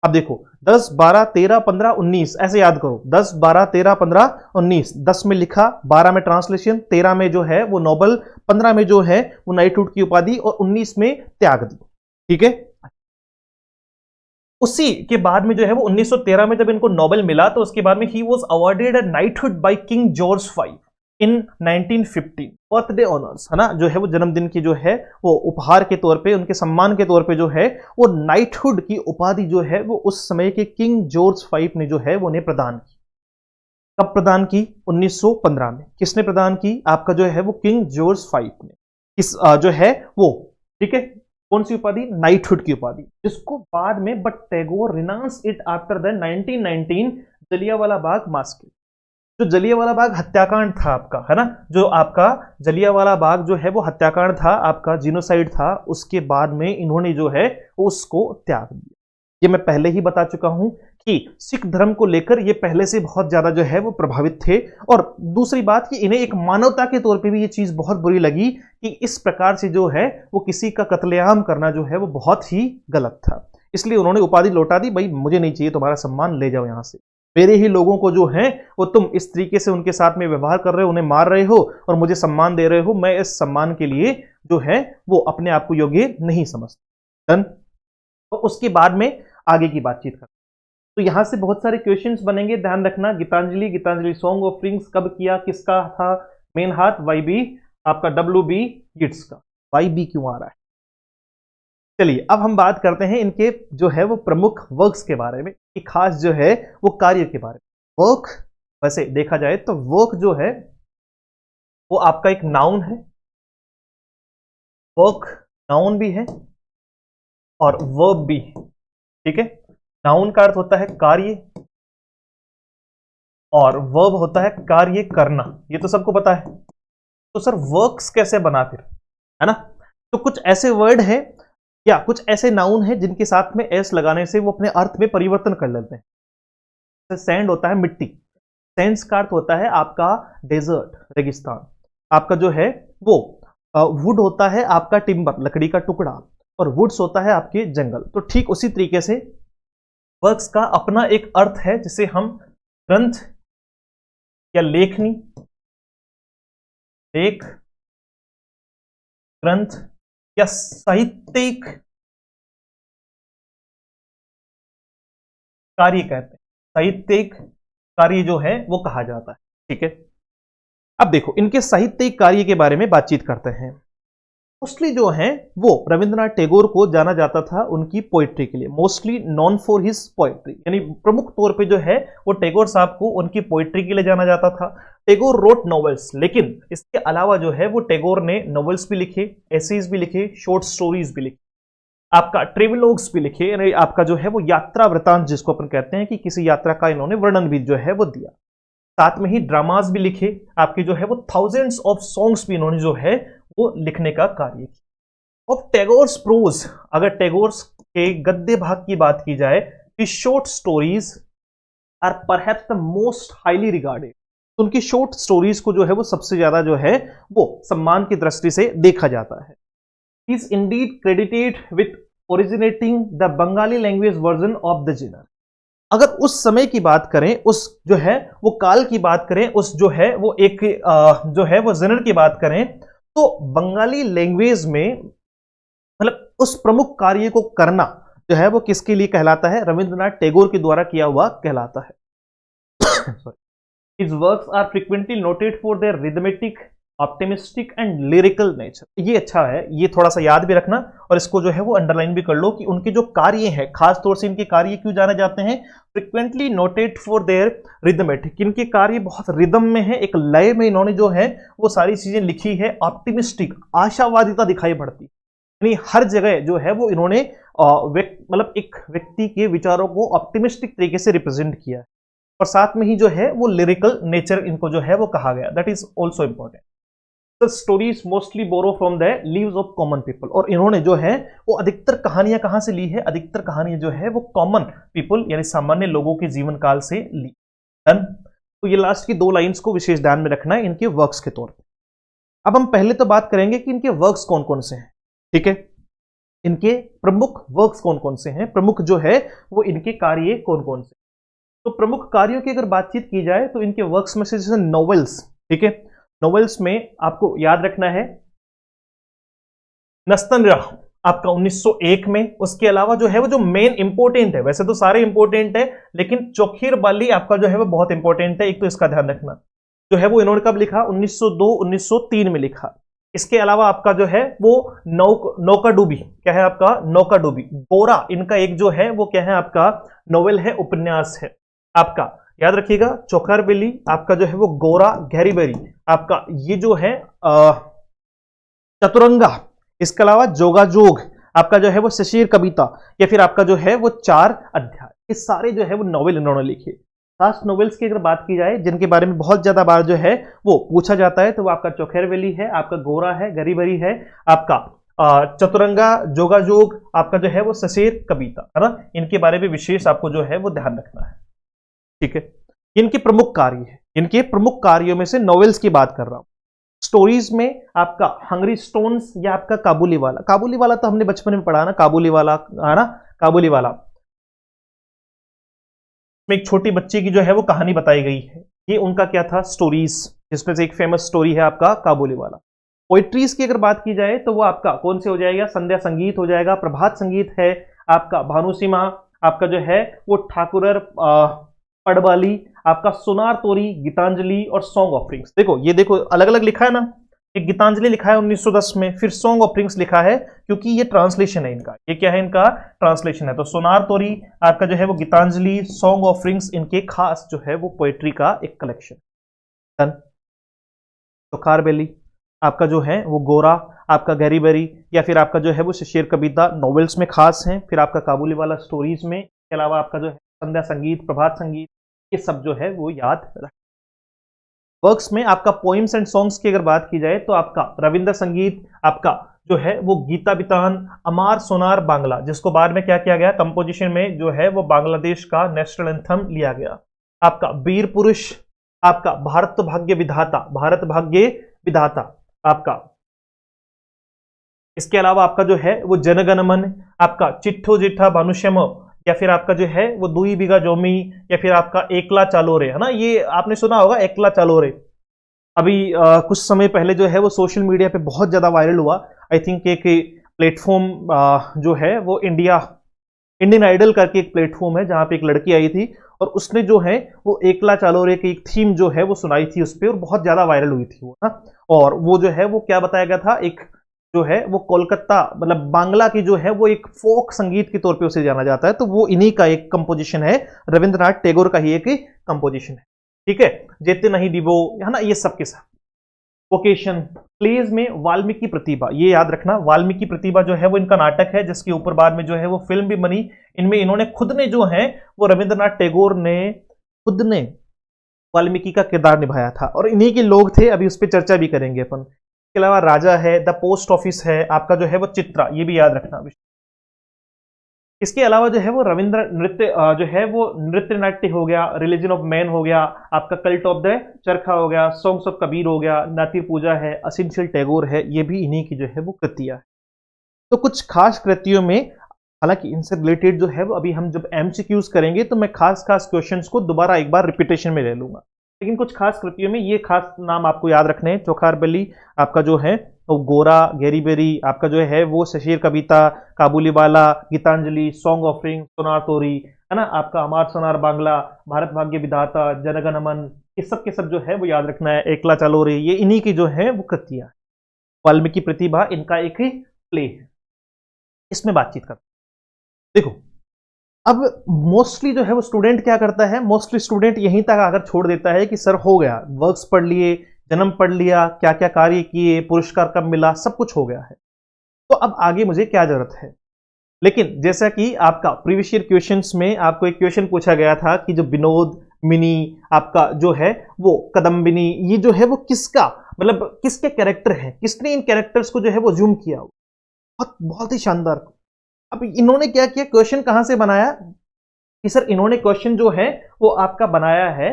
अब देखो 10, 12, 13, 15, 19 ऐसे याद करो, 10, 12, 13, 15, 19। 10 में लिखा, 12 में ट्रांसलेशन, 13 में जो है वो नोबेल, 15 में जो है वो नाइटहुड की उपाधि, और 19 में त्याग दी। ठीक है, उसी के बाद में जो है वो 1913 में जब इनको नोबेल मिला तो उसके बाद में he was awarded a knighthood by King George V in 1915। Birthday honours है ना, जो है वो जन्मदिन की जो है वो उपहार के तौर पे, उनके सम्मान के तौर पे जो है वो नाइटहुड की उपाधि जो है वो उस समय के किंग जॉर्ज V ने जो है वो उन्हें प्रदान की। कब प्रदान की, 1915 में। किसने प्रदान की, आपका जो है वो किंग जॉर्ज V ने। किस जो है वो, ठीक है, कौन सी उपाधि, नाइटहुड की उपाधि, जिसको बाद में but Tagore renounce it after the 1919 Jallianwala Bagh Bhaskar. जो जलियांवाला बाग हत्याकांड था आपका, है ना, जो आपका जलियांवाला बाग जो है वो हत्याकांड था आपका, जीनोसाइड था, उसके बाद में इन्होंने जो है उसको त्याग दिया। ये मैं पहले ही बता चुका हूं कि सिख धर्म को लेकर ये पहले से बहुत ज्यादा जो है वो प्रभावित थे। और दूसरी बात कि इन्हें एक मानवता के तौर पे भी ये चीज बहुत बुरी लगी कि इस प्रकार से जो है वो किसी का कत्लेआम करना जो है वो बहुत ही गलत था। इसलिए उन्होंने उपाधि लौटा दी, भाई मुझे नहीं चाहिए तुम्हारा सम्मान, ले जाओ यहां से। मेरे ही लोगों को जो है वो तुम इस तरीके से उनके साथ में व्यवहार कर रहे हो, उन्हें मार रहे हो और मुझे सम्मान दे रहे हो, मैं इस सम्मान के लिए जो है वो अपने आप को योग्य नहीं समझता। तो उसके बाद में आगे की बातचीत करते। तो यहां से बहुत सारे क्वेश्चंस बनेंगे, ध्यान रखना। गीतांजलि सॉन्ग ऑफ रिंग्स कब किया, किसका था मेन हाथ, वाई बी आपका WB यीट्स का। वाई बी क्यों आ रहा है? चलिए अब हम बात करते हैं इनके जो है वो प्रमुख वर्क्स के बारे में, कि खास जो है वो कार्य के बारे में। वर्क वैसे देखा जाए तो वर्क जो है वो आपका एक नाउन है, वर्क नाउन भी है और वर्ब भी, ठीक है। नाउन का अर्थ होता है कार्य और वर्ब होता है कार्य करना, ये तो सबको पता है। तो सर वर्क्स कैसे बना फिर, है ना? तो कुछ ऐसे वर्ड हैं या कुछ ऐसे नाउन हैं जिनके साथ में एस लगाने से वो अपने अर्थ में परिवर्तन कर लेते हैं। सैंड होता है मिट्टी, सैंड्स का अर्थ होता है आपका डेजर्ट, रेगिस्तान। आपका जो है वो वुड होता है आपका टिम्बर, लकड़ी का टुकड़ा, और वुड्स होता है आपके जंगल। तो ठीक उसी तरीके से वर्क्स का अपना एक अर्थ है, जिसे हम ग्रंथ या लेखनी, लेख, ग्रंथ या साहित्यिक कार्य कहते हैं। साहित्यिक कार्य जो है वो कहा जाता है, ठीक है। अब देखो इनके साहित्यिक कार्य के बारे में बातचीत करते हैं। मोस्टली जो है वो रविंद्रनाथ टैगोर को जाना जाता था उनकी पोइट्री के लिए, mostly non for his poetry, यानी प्रमुख तौर पे जो है वो टैगोर साहब को उनकी पोइट्री के लिए जाना जाता था। टैगोर रोट नॉवेल्स, लेकिन इसके अलावा जो है वो टैगोर ने नॉवेल्स भी लिखे, एसेज भी लिखे, शॉर्ट स्टोरीज भी लिखे, आपका ट्रेवलॉग्स भी लिखे, यानी आपका जो है वो यात्रा वृतांत जिसको अपन कहते हैं कि किसी यात्रा का इन्होंने वर्णन भी जो है वो दिया। साथ में ही ड्रामास भी लिखे, आपके जो है वो थाउजेंड्स ऑफ सॉन्ग्स भी इन्होंने जो है वो लिखने का कार्य किया। अब टैगोर्स प्रोज, अगर टैगोर्स के गद्य भाग की बात की जाए, तो short stories are perhaps the most highly regarded. तो उनकी शॉर्ट स्टोरीज को जो है वो सबसे ज्यादा जो है वो सम्मान की दृष्टि से देखा जाता है। He is indeed credited with originating the Bengali language version of the genre। अगर उस समय की बात करें, उस जो है वो काल की बात करें, उस जो है वो एक जो है वो जनर की बात करें, तो बंगाली लैंग्वेज में मतलब उस प्रमुख कार्य को करना जो है वो किसके लिए कहलाता है? रविंद्रनाथ टैगोर के द्वारा किया हुआ कहलाता है। His works are frequently noted for their rhythmic, optimistic and lyrical nature. ये अच्छा है, ये थोड़ा सा याद भी रखना और इसको जो है वो अंडरलाइन भी कर लो कि उनके जो कार्य हैं, खास तौर से इनके कार्य क्यों जाने जाते हैं? Frequently noted for their rhythmic, इनके कार्य बहुत रिदम में है, एक लय में इन्होंने जो है वो सारी चीजें लिखी है। ऑप्टिमिस्टिक, आशावादिता दिखाई पड़ती, यानी हर जगह जो है वो इन्होंने मतलब एक व्यक्ति के विचारों को ऑप्टिमिस्टिक तरीके से रिप्रेजेंट किया है। और साथ में ही जो है वो लिरिकल नेचर इनको जो है वो कहा गया, that is also important. Stories mostly borrow from the leaves of common people, और इन्होंने जो है वो अधिकतर कहानियां कहां से ली है? अधिकतर कहानियां जो है वो कॉमन पीपल यानी सामान्य लोगों के जीवन काल से ली। तो ये लास्ट की दो लाइंस को विशेष ध्यान में रखना है इनके वर्क्स के तौर पे। अब हम पहले तो बात करेंगे कि इनके वर्क्स कौन कौन से हैं, ठीक है। इनके प्रमुख वर्क्स कौन कौन से हैं, प्रमुख जो है वो इनके कार्य कौन कौन से। तो प्रमुख कार्यों की अगर बातचीत की जाए तो इनके वर्क्स में से जैसे नॉवेल्स, ठीक है, नॉवेल्स में आपको याद रखना है नस्तनरा आपका 1901 में। उसके अलावा जो है वो जो मेन इंपोर्टेंट है, वैसे तो सारे इंपोर्टेंट है लेकिन चौखीर बाली आपका जो है वो बहुत इंपॉर्टेंट है, एक तो इसका ध्यान रखना। जो है वो इन्होंने कब लिखा? 1902-1903 में लिखा। इसके अलावा आपका जो है वो नौकाडूबी, क्या है आपका? नौकाडूबी। गोरा इनका एक जो है वो क्या है आपका? नोवेल है, उपन्यास है आपका, याद रखिएगा। चौखार बिल्ली आपका जो है वो गोरा, गहरीबेरी आपका ये जो है चतुरंगा। इसके अलावा जोगाजोग आपका जो है वो शशीर कविता, या फिर आपका जो है वो 4 अध्याय। ये सारे जो है वो नॉवेल इन्होंने लिखे। लास्ट नॉवेल्स की अगर बात की जाए जिनके बारे में बहुत ज्यादा बार जो है वो पूछा जाता है, तो वो आपका चौखेरवेली है, आपका गोरा है, गरीबरी है, आपका चतुरंगा, जोगाजोग, आपका जो है वो ससेर कविता, है ना। इनके बारे में विशेष आपको जो है वो ध्यान रखना है, ठीक है। इनके प्रमुख कार्य है, इनके प्रमुख कार्यों में से नॉवेल्स की बात कर रहा हूं। स्टोरीज में आपका हंग्री स्टोन्स या आपका काबुली वाला, काबुली वाला तो हमने बचपन में पढ़ा ना, काबुली वाला, है ना, काबुली वाला में एक छोटी बच्ची की जो है वो कहानी बताई गई है, ये उनका क्या था, स्टोरीज, जिसमें से एक फेमस स्टोरी है आपका काबुली वाला। पोइट्रीज की अगर बात की जाए तो वो आपका कौन से हो जाएगा, संध्या संगीत हो जाएगा, प्रभात संगीत है, आपका भानुसीमा, आपका जो है वो ठाकुरर पड़बाली, आपका सोनार तोरी, गीतांजलि और सॉन्ग ऑफरिंग्स। देखो ये देखो अलग अलग लिखा है ना, एक गीतांजलि लिखा है 1910 में, फिर सॉन्ग ऑफरिंग्स लिखा है, क्योंकि ये ट्रांसलेशन है इनका, ये क्या है, इनका ट्रांसलेशन है। तो सोनार तोरी आपका जो है वो गीतांजलि, सॉन्ग ऑफरिंग्स इनके खास जो है वो पोएट्री का एक कलेक्शन। डन। तो खारबेली आपका जो है वो गोरा, आपका गरीबरी या फिर आपका जो है वो शेर कविता नॉवेल्स में खास है, फिर आपका काबुली वाला स्टोरीज में, इसके अलावा आपका जो है संध्या संगीत, प्रभात संगीत, ये सब जो है वो याद रख। वर्क्स में आपका पोइम्स एंड सॉन्ग्स की अगर बात की जाए तो आपका रविंद्र संगीत, आपका जो है वो गीता बितान, अमार सोनार बांग्ला, जिसको बाद में क्या किया गया, कंपोजिशन में जो है वो बांग्लादेश का नेशनल एंथम लिया गया, आपका वीर पुरुष, आपका भारत भाग्य विधाता, भारत भाग्य विधाता आपका, इसके अलावा आपका जो है वो जनगण मन, आपका चिट्ठो जिठा भानुश्यम, या फिर आपका जो है वो दुई बीघा जोमी, या फिर आपका एकला चालोरे, है ना, ये आपने सुना होगा एकला चालोरे। अभी कुछ समय पहले जो है वो सोशल मीडिया पे बहुत ज्यादा वायरल हुआ। आई थिंक एक प्लेटफॉर्म जो है वो इंडियन आइडल करके एक प्लेटफॉर्म है, जहां पे एक लड़की आई थी और उसने जो है वो एकला चालोरे की एक थीम जो है वो सुनाई थी उस पर, और बहुत ज्यादा वायरल हुई थी वो ना। और वो जो है वो क्या बताया गया था, एक जो है वो कोलकाता मतलब बांग्ला की जो है वो एक फोक संगीत के तौर पे उसे जाना जाता है, तो वो इन्हीं का एक कंपोजिशन है, रविंद्रनाथ टैगोर का ही एक कंपोजिशन है, ठीक है। जेते नहीं डिबो, है ना, ये सब के साथ। वोकेशन प्लेज में वाल्मीकि प्रतिभा, ये याद रखना, वाल्मीकि प्रतिभा जो है वो इनका नाटक है, जिसके ऊपर बाद में जो है वो फिल्म भी बनी। इनमें इन्होंने खुद ने जो है वो रविंद्रनाथ टैगोर ने खुद ने वाल्मीकि का किरदार निभाया था, और इन्हीं के लोग थे, अभी उस पर चर्चा भी करेंगे अपन। इसके अलावा राजा है, द पोस्ट ऑफिस है, आपका जो है वो चित्रा, ये भी याद रखना। इसके अलावा जो है वो रविंद्र नृत्य जो है वो नृत्य नाट्य हो गया, रिलीजन ऑफ मैन हो गया, आपका कल्ट ऑफ द चरखा हो गया, सॉन्ग्स ऑफ कबीर हो गया, नातिर पूजा है, असिंशियल टैगोर है, ये भी इन्हीं की जो है वो कृतियां है। तो कुछ खास कृतियों में, हालांकि इनसे रिलेटेड जो है वो अभी हम जब एमसीक्यूज करेंगे तो मैं खास खास क्वेश्चंस को दोबारा एक बार रिपीटेशन में ले लूंगा, लेकिन कुछ खास कृतियों में ये खास नाम आपको याद रखने हैं। चोखारबली आपका जो है वो गोरा, गैरीबेरी, आपका जो है वो शशीर कविता, काबुली वाला, गीतांजलि, सॉन्ग ऑफरिंग, सोनार तोरी, है ना, आपका अमार सोनार बांग्ला, भारत भाग्य विधाता, जनगण मन, ये सब के सब जो है वो याद रखना है। एकला चालोरे, ये इन्हीं की जो है वो कृतियां। वाल्मीकि प्रतिभा इनका एक ही प्ले है, इसमें बातचीत करते देखो। अब मोस्टली जो है वो स्टूडेंट क्या करता है, मोस्टली स्टूडेंट यहीं तक आकर छोड़ देता है कि सर हो गया, वर्क्स पढ़ लिए, जन्म पढ़ लिया, क्या क्या कार्य किए, पुरस्कार कब मिला, सब कुछ हो गया है, तो अब आगे मुझे क्या जरूरत है। लेकिन जैसा कि आपका प्रीवियस ईयर क्वेश्चंस में आपको एक क्वेश्चन पूछा गया था कि जो विनोद मिनी आपका जो है वो कदम्बिनी, ये जो है वो किसका मतलब किसके कैरेक्टर है, किसने इन कैरेक्टर्स को जो है वो जूम किया, बहुत बहुत ही शानदार। अब इन्होंने क्या किया, क्वेश्चन कहां से बनाया कि सर इन्होंने क्वेश्चन जो है वो आपका बनाया है,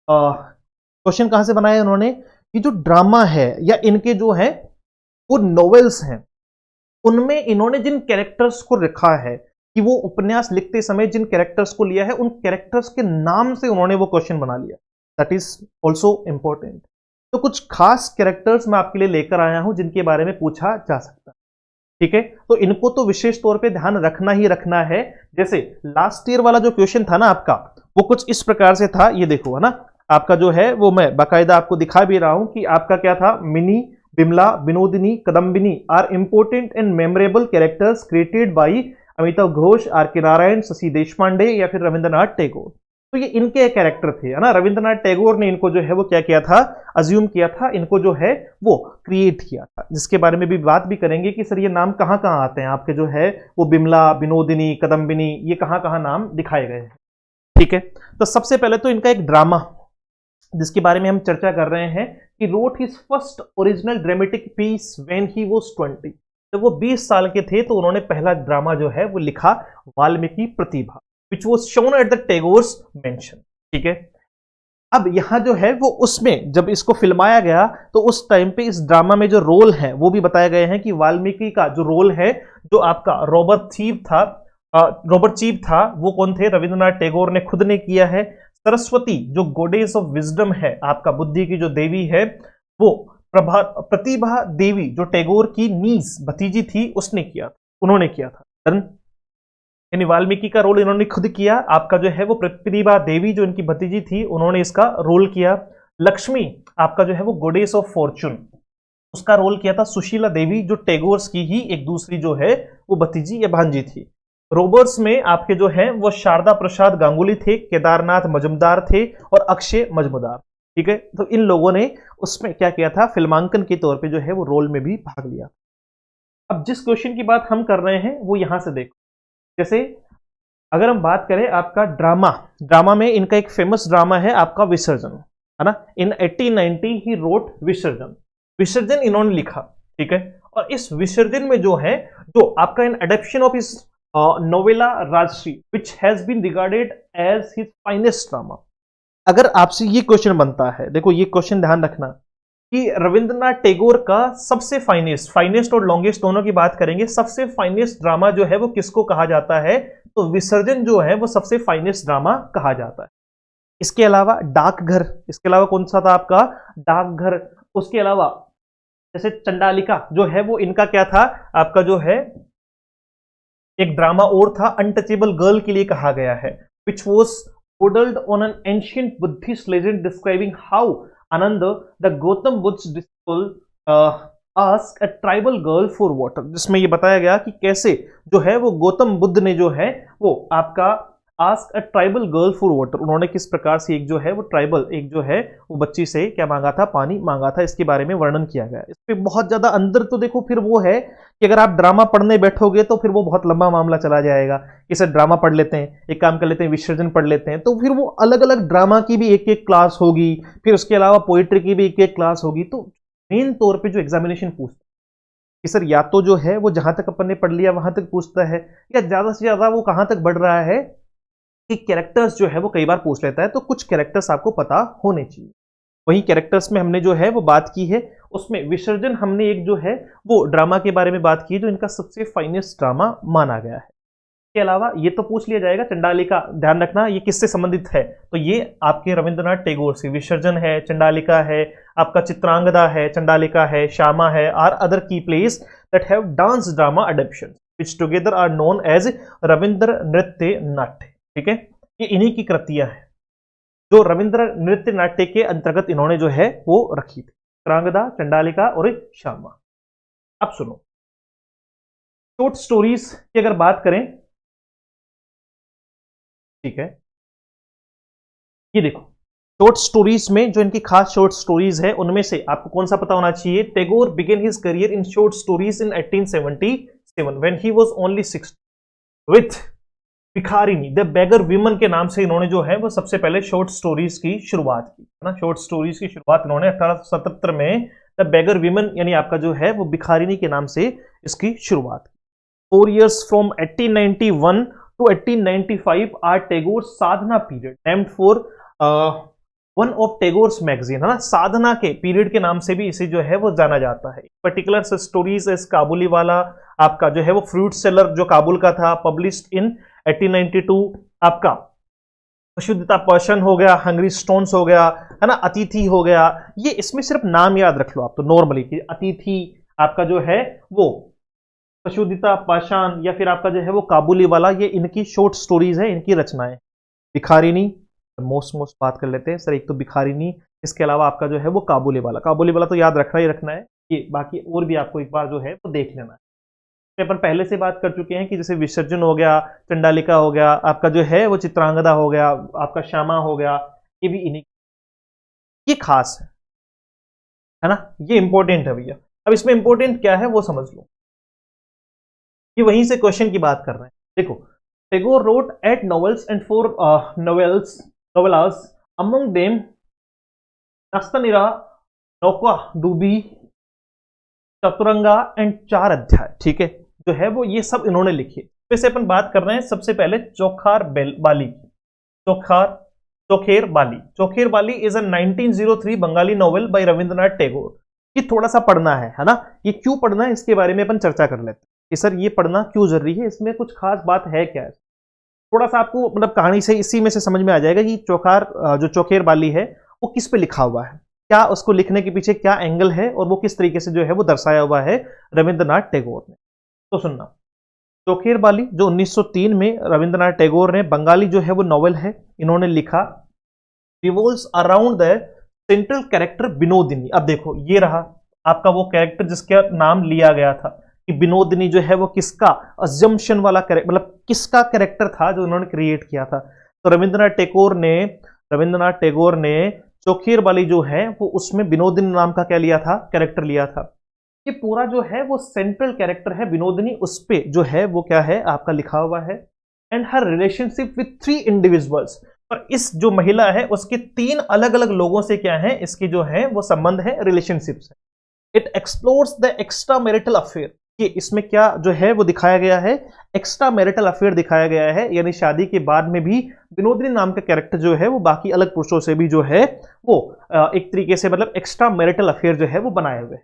क्वेश्चन कहां से बनाया इन्होंने, ये जो ड्रामा है या इनके जो है वो नॉवेल्स हैं, उनमें इन्होंने जिन कैरेक्टर्स को रखा है कि वो उपन्यास लिखते समय जिन कैरेक्टर्स को लिया है, उन कैरेक्टर्स के नाम से उन्होंने वो क्वेश्चन बना लिया। That is also important. तो कुछ खास कैरेक्टर्स मैं आपके लिए लेकर आया हूं जिनके बारे में पूछा जा सकता है, ठीक है। तो इनको तो विशेष तौर पे ध्यान रखना ही रखना है। जैसे लास्ट ईयर वाला जो क्वेश्चन था ना आपका, वो कुछ इस प्रकार से था, ये देखो, है ना, आपका जो है वो मैं बाकायदा आपको दिखा भी रहा हूं कि आपका क्या था, Mini, Bimala, Vinodini, Kadambini are important and memorable characters created by Amitav Ghosh, R K Narayan, Shashi Deshpande या फिर रविंद्रनाथ टैगोर। तो ये इनके कैरेक्टर थे, है ना, रविंद्रनाथ टैगोर ने इनको जो है वो क्या किया था, अज्यूम किया था, इनको जो है वो क्रिएट किया था, जिसके बारे में भी बात भी करेंगे कि सर ये नाम कहां कहां आते हैं आपके जो है वो बिमला, विनोदिनी, कदम्बिनी, ये कहां कहां नाम दिखाए गए हैं। ठीक है। तो सबसे पहले तो इनका एक ड्रामा जिसके बारे में हम चर्चा कर रहे हैं कि wrote his first original dramatic piece when he was 20। जब वो 20 साल के थे तो उन्होंने पहला ड्रामा जो है वो लिखा, Valmiki Pratibha, which was shown at the Tagore's mansion. ठीक है। अब यहां जो है वो उसमें जब इसको फिल्माया गया तो उस टाइम पे इस ड्रामा में जो रोल है वो भी बताए गए हैं कि वाल्मीकि का जो रोल है, जो आपका रॉबर्ट चीप था, वो कौन थे? रविंद्रनाथ टैगोर ने खुद ने किया है। सरस्वती जो गॉडेस ऑफ विजडम है, आपका बुद्धि की जो देवी है, वो प्रतिभा देवी जो टैगोर की नीस भतीजी थी उसने किया था, उन्होंने किया था। यानी वाल्मीकि का रोल इन्होंने खुद किया। आपका जो है वो प्रतिभा देवी जो इनकी भतीजी थी उन्होंने इसका रोल किया। लक्ष्मी आपका जो है वो गॉडेस ऑफ फॉर्चून, उसका रोल किया था सुशीला देवी जो टैगोर्स की ही एक दूसरी जो है वो भतीजी या भांजी थी। रोबर्ट्स में आपके जो है वो शारदा प्रसाद गांगुली थे, केदारनाथ मजूमदार थे और अक्षय मजूमदार। ठीक है। तो इन लोगों ने उसमें क्या किया था, फिल्मांकन के तौर पे जो है वो रोल में भी भाग लिया। अब जिस क्वेश्चन की बात हम कर रहे हैं वो यहां से देखो, जैसे अगर हम बात करें आपका ड्रामा में इनका एक फेमस ड्रामा है आपका विसर्जन, है ना। इन 1890 ही रोट विसर्जन इन्होंने लिखा। ठीक है। और इस विसर्जन में जो है, जो आपका in adaptation of his novella Rajarshi which has been regarded as his finest drama. अगर आपसे ये क्वेश्चन बनता है, देखो ये क्वेश्चन ध्यान रखना कि रविंद्रनाथ टैगोर का सबसे फाइनेस्ट और लॉन्गेस्ट दोनों की बात करेंगे, सबसे फाइनेस्ट ड्रामा जो है वो किसको कहा जाता है? तो विसर्जन जो है वो सबसे फाइनेस्ट ड्रामा कहा जाता है। इसके अलावा डाकघर, इसके अलावा कौन सा था आपका? डाकघर। उसके अलावा जैसे चंडालिका जो है वो इनका क्या था? आपका जो है एक ड्रामा और था, अनटचेबल गर्ल के लिए कहा गया है, which was modeled on an ancient Buddhist legend describing how Ananda, the Gautam Buddha's disciple, asked a tribal girl for water, जिसमें ये बताया गया कि कैसे जो है वो गौतम बुद्ध ने जो है वो आपका ask a tribal girl for water, उन्होंने किस प्रकार से एक जो है वो ट्राइबल एक जो है वो बच्ची से क्या मांगा था? पानी मांगा था। इसके बारे में वर्णन किया गया। इस पे बहुत ज्यादा अंदर तो देखो फिर वो है कि अगर आप ड्रामा पढ़ने बैठोगे तो फिर वो बहुत लंबा मामला चला जाएगा। इसे ड्रामा पढ़ लेते हैं, एक काम कर लेते हैं विसर्जन पढ़ लेते हैं, तो फिर वो अलग अलग ड्रामा की भी एक एक क्लास होगी, फिर उसके अलावा पोइट्री की भी एक एक क्लास होगी। तो मेन तौर पर जो एग्जामिनेशन पूछता है कि सर या तो जो है वो जहां तक अपन ने पढ़ लिया वहां तक पूछता है, या ज्यादा से ज्यादा वो कहां तक बढ़ रहा है कि कैरेक्टर्स जो है वो कई बार पूछ लेता है। तो कुछ कैरेक्टर्स आपको पता होने चाहिए। वही कैरेक्टर्स में हमने जो है वो बात की है, उसमें विसर्जन हमने एक जो है वो ड्रामा के बारे में बात की जो इनका सबसे फाइनेस्ट ड्रामा माना गया है। इसके अलावा ये तो पूछ लिया जाएगा चंडालिका, दैट रखना ये किससे संबंधित है? तो ये आपके रविंद्रनाथ टैगोर से। विसर्जन है, चंडालिका है, आपका चित्रांगदा है, चंडालिका है, श्यामा है, are other key plays that have dance drama adaptation which together are known as Rabindra Nritya Natya. ठीक है। ये इन्हीं की कृतियां हैं जो रविंद्र नृत्य नाट्य के अंतर्गत इन्होंने जो है वो रखी थी, चित्रांगदा, चंडालिका और श्यामा। अब सुनो, शॉर्ट स्टोरीज की अगर बात करें, ठीक है, ये देखो शॉर्ट स्टोरीज में जो इनकी खास शॉर्ट स्टोरीज है उनमें से आपको कौन सा पता होना चाहिए? Tagore began his career in short stories in 1877 when he was only 60 with Bhikharini the beggar woman के नाम से इन्होंने जो है वो सबसे पहले शॉर्ट स्टोरीज की शुरुआत की, है ना। शॉर्ट स्टोरीज की शुरुआत इन्होंने 1877 में द बेगर विमन यानी आपका जो है वो भिखारिनी के नाम से इसकी शुरुआत की। 4 years from 1891 to 1895 are Tagore Sadhana period named for one of Tagore's magazine, है ना। साधना के पीरियड के नाम से भी इसे जो है वो जाना जाता है। पर्टिकुलर स्टोरीज इस काबुली वाला आपका जो है वो फ्रूट सेलर जो काबुल का था, पब्लिश्ड इन 1892। आपका अशुद्धता पर्शन हो गया, हंग्री स्टोन्स हो गया, है ना, अतिथि हो गया। ये इसमें सिर्फ नाम याद रख लो आप तो नॉर्मली कि अतिथि आपका जो है वो अशुद्धता पाषाण या फिर आपका जो है वो काबुली वाला, ये इनकी शॉर्ट स्टोरीज है, इनकी रचनाएं। भिखारिनी मोस्ट बात कर लेते हैं सर, एक तो भिखारिनी, इसके अलावा आपका जो है वो काबुली वाला तो याद रखना ही रखना है। ये बाकी और भी आपको एक बार जो है वो देख लेना है। अपन पहले से बात कर चुके हैं कि जैसे विसर्जन हो गया, चंडालिका हो गया, आपका जो है वो चित्रांगदा हो गया, आपका श्यामा हो गया, ये भी इन्हीं, ये खास है ना, ये इंपॉर्टेंट है भैया। अब इसमें इंपॉर्टेंट क्या है वो समझ लो, ये वहीं से क्वेश्चन की बात कर रहे हैं। देखो Tagore wrote 8 novels and 4 novellas, among them Nastanira, नौका डूबी, चतुरंगा एंड 4 अध्याय। ठीक है, जो है वो ये सब इन्होंने लिखे। वैसे अपन बात कर रहे हैं सबसे पहले Chokher Bali, Chokher Bali is a 1903 Bengali novel by Rabindranath Tagore. ये थोड़ा सा पढ़ना है ना, ये क्यों पढ़ना है इसके बारे में अपन चर्चा कर लेते हैं कि सर ये पढ़ना क्यों जरूरी है, इसमें कुछ खास बात है क्या है। थोड़ा सा आपको मतलब कहानी से इसी में से समझ में आ जाएगा कि जो चोखेर बाली है वो किस पे लिखा हुआ है, क्या उसको लिखने के पीछे क्या एंगल है और वो किस तरीके से जो है वो दर्शाया हुआ है रविंद्रनाथ टैगोर ने। तो सुनना, चोखेर बाली जो 1903 में रविंद्रनाथ टैगोर ने बंगाली जो है वो नॉवेल है इन्होंने लिखा, revolves around the central character Vinodini. अब देखो ये रहा आपका वो कैरेक्टर जिसका नाम लिया गया था कि विनोदिनी जो है वो किसका अजम्पशन वाला कैरेक्टर, मतलब किसका कैरेक्टर था जो उन्होंने क्रिएट किया था। तो रविंद्रनाथ टैगोर ने चोखेर बाली जो है वो उसमें विनोदिनी नाम का क्या लिया था, कैरेक्टर लिया था। ये पूरा जो है वो सेंट्रल कैरेक्टर है विनोदिनी, उस पे जो है वो क्या है आपका लिखा हुआ है। And her relationship with 3 individuals, और इस जो महिला है उसके 3 अलग अलग लोगों से क्या है इसकी जो है वो संबंध है, रिलेशनशिप्स है। It explores the extra marital affair, कि इसमें क्या जो है वो दिखाया गया है, एक्स्ट्रा मैरिटल अफेयर दिखाया गया है, यानी शादी के बाद में भी विनोदिनी नाम का कैरेक्टर जो है वो बाकी अलग पुरुषों से भी जो है वो एक तरीके से मतलब एक्स्ट्रा मैरिटल अफेयर जो है वो बनाए हुए हैं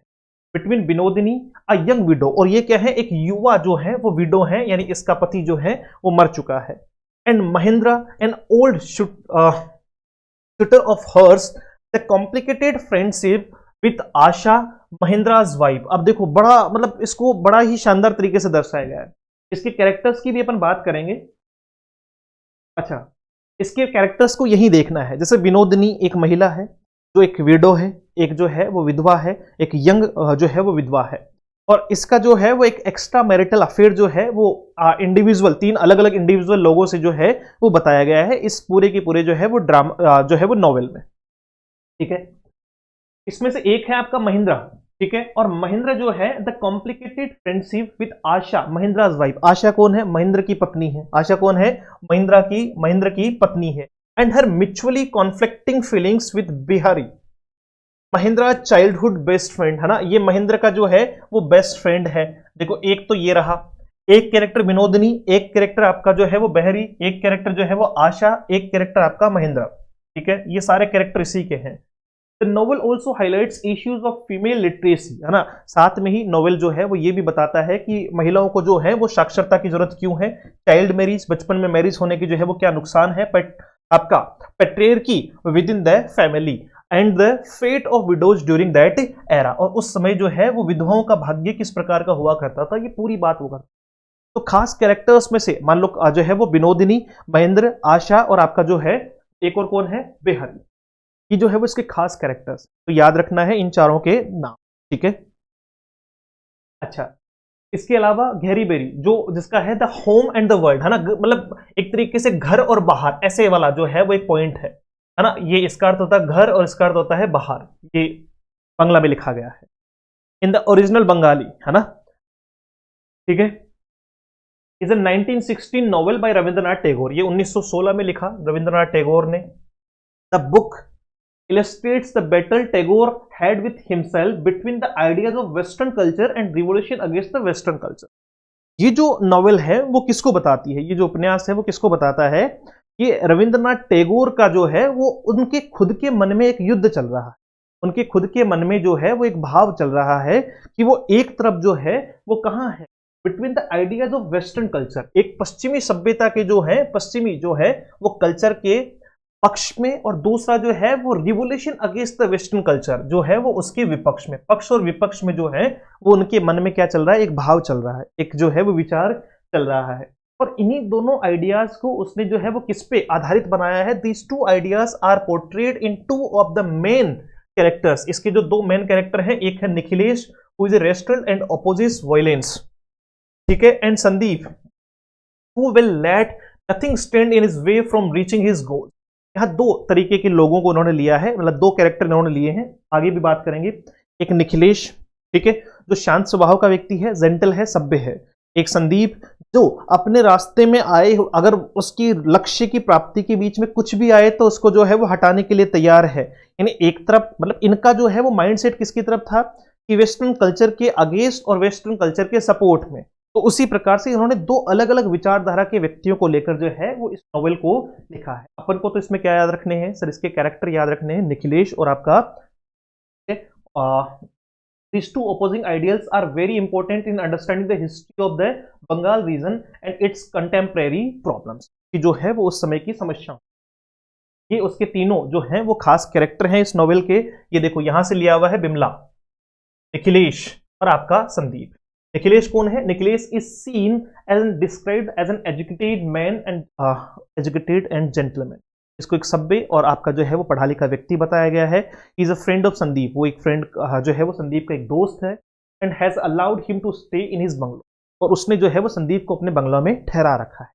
between Vinodini a young window, और ये क्या है एक युवा जो है वो विडो है, यानी इसका पति जो है वो मर चुका है। And Mahendra an old suitor of hers, the complicated friendship with Asha Mahendra's wife. अब देखो बड़ा मतलब इसको बड़ा ही शानदार तरीके से दर्शाया गया है। इसके कैरेक्टर्स की भी अपन बात करेंगे। अच्छा, इसके कैरेक्टर्स को यही देखना है, जैसे विनोदिनी एक महिला है जो एक विडो है, एक जो है वो विधवा है, एक यंग जो है वो विधवा है, और इसका जो है वो एक एक्स्ट्रा मैरिटल अफेयर जो है वो इंडिविजुअल 3 अलग अलग इंडिविजुअल लोगों से जो है वो बताया गया है इस पूरे के पूरे जो है वो ड्रामा जो है वो नॉवेल में। ठीक है, इसमें से एक है आपका महिंद्रा। ठीक है, और महिंद्रा जो है the complicated friendship with Asha Mahendra's wife. Asha कौन है, महेंद्र की पत्नी है। आशा कौन है, महेंद्र की पत्नी है। And her mutually conflicting feelings with Bihari, Mahindra childhood best friend है ना, ये महिंद्र का जो है वो बेस्ट फ्रेंड है। देखो एक तो ये रहा, एक कैरेक्टर विनोदिनी, एक कैरेक्टर आपका जो है वो बहरी, एक कैरेक्टर जो है वो आशा, एक कैरेक्टर आपका महिंद्रा। ठीक है, ये सारे कैरेक्टर इसी के हैं। The novel also highlights issues of female literacy, है ना, साथ में ही नॉवेल जो है वो ये भी बताता है कि महिलाओं को जो है वो साक्षरता की जरूरत क्यों है, चाइल्ड मैरिज, बचपन में मैरिज होने की जो है वो क्या नुकसान है, आपका patriarchy with in the family and the fate of widows during that era, और उस समय जो है वो विधवाओं का भाग्य किस प्रकार का हुआ करता था, ये पूरी बात होगा। तो खास कैरेक्टर्स में से मान लो जो है वो विनोदिनी, महेंद्र, आशा और आपका जो है एक और कौन है, बेहरी, ये जो है वो इसके खास कैरेक्टर्स, तो याद रखना है इन चारों के नाम। ठीक है, अच्छा, इसके अलावा गहरी बेरी जो जिसका है the home and the world, है ना, मतलब एक तरीके से घर और बाहर ऐसे वाला जो है वो एक पॉइंट है ना, ये इसका अर्थ होता है घर और इसका अर्थ होता है बाहर, ये बांग्ला में लिखा गया है इन द ओरिजिनल बंगाली, है ना। ठीक है, is a 1916 novel by Rabindranath Tagore, ये 1916 में लिखा रविंद्रनाथ टैगोर ने। The book illustrates the battle Tagore had with himself between the ideas of Western culture and revolution against the Western culture। ये जो नॉवेल है वो किसको बताती है, ये जो उपन्यास है वो किसको बताता है, ये रविंद्रनाथ टैगोर का जो है वो उनके खुद के मन में एक युद्ध चल रहा है, उनके खुद के मन में जो है वो एक भाव चल रहा है कि वो एक तरफ जो है वो कहाँ है, between the ideas of western culture, एक पश्चिमी सभ्यता के जो है पश्चिमी जो है वो कल्चर के पक्ष में, और दूसरा जो है वो revolution against the western culture जो है वो उसके विपक्ष में, पक्ष और विपक्ष में जो है वो उनके मन में क्या चल रहा है, एक भाव चल रहा है, एक जो है वो विचार चल रहा है। और इन्हीं दोनों आइडियाज को उसने जो है वो किस पे आधारित बनाया है, these two ideas are portrayed in 2 of the main characters, इसके जो 2 मेन कैरेक्टर हैं, एक है Nikhilesh who is a rational and opposes violence, ठीक है, and Sandeep who will let nothing stand in his way from reaching his goal. यहाँ 2 तरीके के लोगों को उन्होंने लिया है, मतलब 2 कैरेक्टर इन्होंने लिए हैं, आगे भी बात करेंगे। एक निखिलेश, ठीक है, जो शांत स्वभाव का व्यक्ति है, जेंटल है, सभ्य है। एक संदीप जो अपने रास्ते में आए, अगर उसकी लक्ष्य की प्राप्ति के बीच में कुछ भी आए तो उसको जो है वो हटाने के लिए तैयार है। यानी एक तरफ मतलब इनका जो है वो माइंडसेट किसकी तरफ था कि वेस्टर्न कल्चर के अगेंस्ट और वेस्टर्न कल्चर के सपोर्ट में। तो उसी प्रकार से इन्होंने दो अलग अलग विचारधारा के व्यक्तियों को लेकर जो है वो इस नॉवेल को लिखा है। अपन को तो इसमें क्या याद रखने हैं सर, इसके कैरेक्टर याद रखने हैं, निखिलेश और आपका these two opposing ideals are very important in understanding the history of the Bengal region and its contemporary problems। कि जो है वो उस समय की समस्या, ये उसके तीनों जो हैं वो खास कैरेक्टर हैं इस नॉवेल के। ये देखो यहां से लिया हुआ है बिमला, निखिलेश और आपका संदीप। निखिलेश कौन है? Nikhilesh is seen as described as an educated and gentleman. इसको एक सभ्य और आपका जो है वो पढ़ा लिखा व्यक्ति बताया गया है। Is a friend of Sandeep, वो एक फ्रेंड जो है वो संदीप का एक दोस्त है। And has allowed him to stay in his bungalow, और उसने जो है वो संदीप को अपने बंगला में ठहरा रखा है।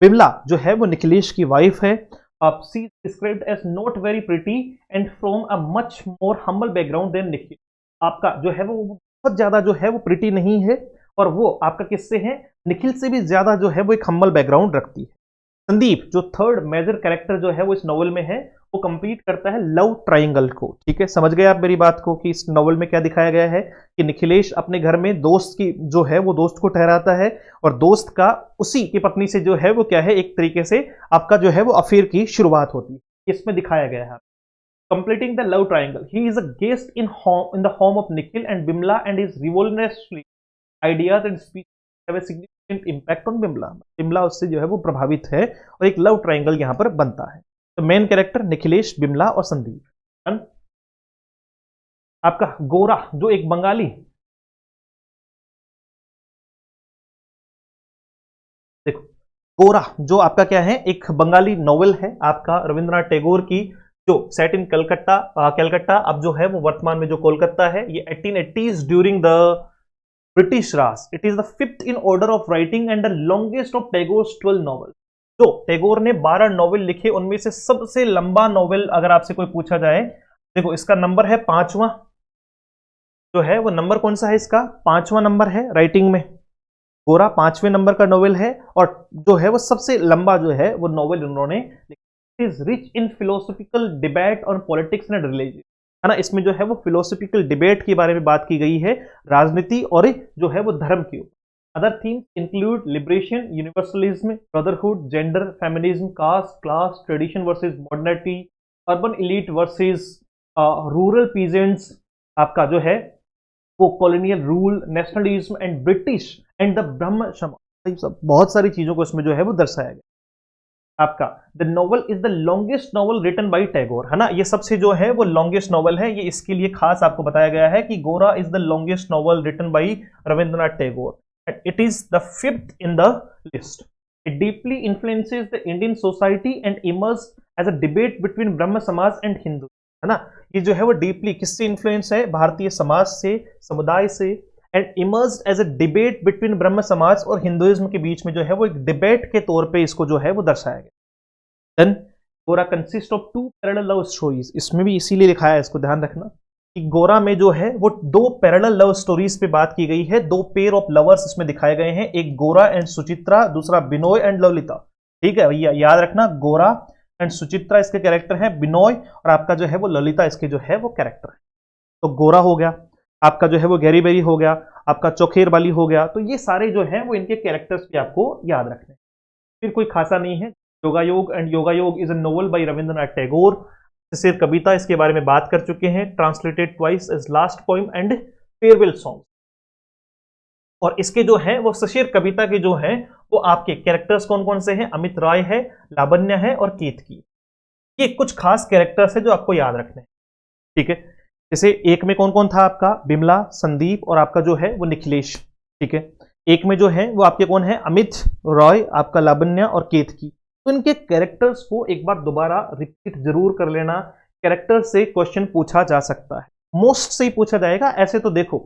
बिमला जो है वो निखिलेश की वाइफ है। She described as not very pretty and from a much more humble background than Nikhil. आपका जो है वो बहुत ज्यादा जो है वो प्रिटी नहीं है, और वो आपका किससे है? निखिल से भी ज्यादा जो है वो एक हम्बल बैकग्राउंड रखती है। संदीप जो थर्ड मेजर कैरेक्टर जो है वो इस नॉवेल में है, वो कंप्लीट करता है लव ट्रायंगल को। ठीक है, समझ गए आप मेरी बात को कि इस नॉवेल में क्या दिखाया गया है कि निखिलेश अपने घर में दोस्त की जो है वो दोस्त को ठहराता है, और दोस्त का उसी की पत्नी से जो है वो क्या है, एक तरीके से आपका जो है वो अफेयर की शुरुआत होती है। इसमें दिखाया गया है completing the love triangle. He is a guest in the home of Nikhil and Bimla, and his revolutionary ideas and speech have a significant impact on Bimla. Bimla उससे जो है वो प्रभावित है, और एक लव ट्रायंगल यहाँ पर बनता है। तो मेन कैरेक्टर निखिलेश, बिमला और संदीप। आपका गोरा जो एक बंगाली, देखो गोरा जो आपका क्या है, एक बंगाली नॉवेल है आपका रविंद्रनाथ टैगोर की, जो सेट इन कलकत्ता अब जो है वो वर्तमान में जो कोलकाता है, ये 1880s during the British Raj. It is the fifth in order of writing and the longest of Tagore's 12 novel. जो टैगोर ने 12 नॉवेल लिखे, उनमें से सबसे लंबा नॉवेल अगर आपसे कोई पूछा जाए, देखो इसका नंबर है 5वां, जो है वो नंबर कौन सा है इसका? 5वां नंबर है राइटिंग में। गोरा 5वें नंबर का नॉवेल है, और जो है वो सबसे लंबा जो है वो नॉवेल उन्होंने is rich in philosophical debate on politics and religion, है ना। इसमें जो है वो philosophical debate के बारे में बात की गई है, राजनीति और जो है वो धर्म की। Other themes include liberation, universalism, brotherhood, gender, feminism, caste, class, tradition versus modernity, urban elite versus rural peasants, आपका जो है वो colonial rule, nationalism and British and the ब्रह्म समाज, सब बहुत सारी चीजों को इसमें जो है वो दर्शाया गया। आपका the novel is the longest novel written by Tagore, है ना। ये सबसे जो है वो लॉन्गेस्ट नॉवल है, ये इसके लिए खास आपको बताया गया है कि Gora is the longest novel written by Rabindranath Tagore, and it is the 5th in the list. It deeply influences the Indian society and emerged as a debate between Brahmo Samaj and Hindu, है ना। ये जो है वो डीपली किससे इन्फ्लुएंस है? भारतीय समाज से, समुदाय से, and emerged as a debate between Brahmo Samaj और हिंदुइज्म के बीच में जो है वो एक डिबेट के तौर पे इसको जो है वो दर्शाया गया। देन गोरा consist of 2 parallel love stories, इसमें भी इसीलिए लिखा है, इसको ध्यान रखना कि गोरा में जो है वो 2 पैरेलल लव स्टोरीज पे बात की गई है। 2 पेयर ऑफ लवर्स इसमें दिखाए गए हैं, एक गोरा एंड सुचित्रा, दूसरा बिनोय एंड ललिता। ठीक है भैया, याद रखना, गोरा एंड सुचित्रा इसके कैरेक्टर है, बिनोय और आपका जो है वो ललिता इसके जो है वो कैरेक्टर है। तो गोरा हो गया, आपका जो है वो गैरी बेरी हो गया, आपका चौखेर वाली हो गया। तो ये सारे जो है वो इनके कैरेक्टर्स भी आपको याद रखने, फिर कोई खासा नहीं है। Yogayog and Yogayog is a novel by Rabindranath Tagore. सिर्फ कविता इसके बारे में बात कर चुके हैं, translated twice as last poem and farewell song. और इसके जो है वो सशेर कविता के जो है वो आपके कैरेक्टर्स कौन कौन से हैं? अमित राय है, लावण्य है और केतकी। ये कुछ खास कैरेक्टर्स है जो आपको याद रखने हैं। ठीक है, जैसे एक में कौन कौन था आपका? बिमला, संदीप और आपका जो है वो निखिलेश। ठीक है, एक में जो है वो आपके कौन है? अमित, रॉय, आपका लावण्य और केतकी। तो इनके कैरेक्टर्स को एक बार दोबारा रिपीट जरूर कर लेना। कैरेक्टर से क्वेश्चन पूछा जा सकता है, मोस्ट से ही पूछा जाएगा। ऐसे तो देखो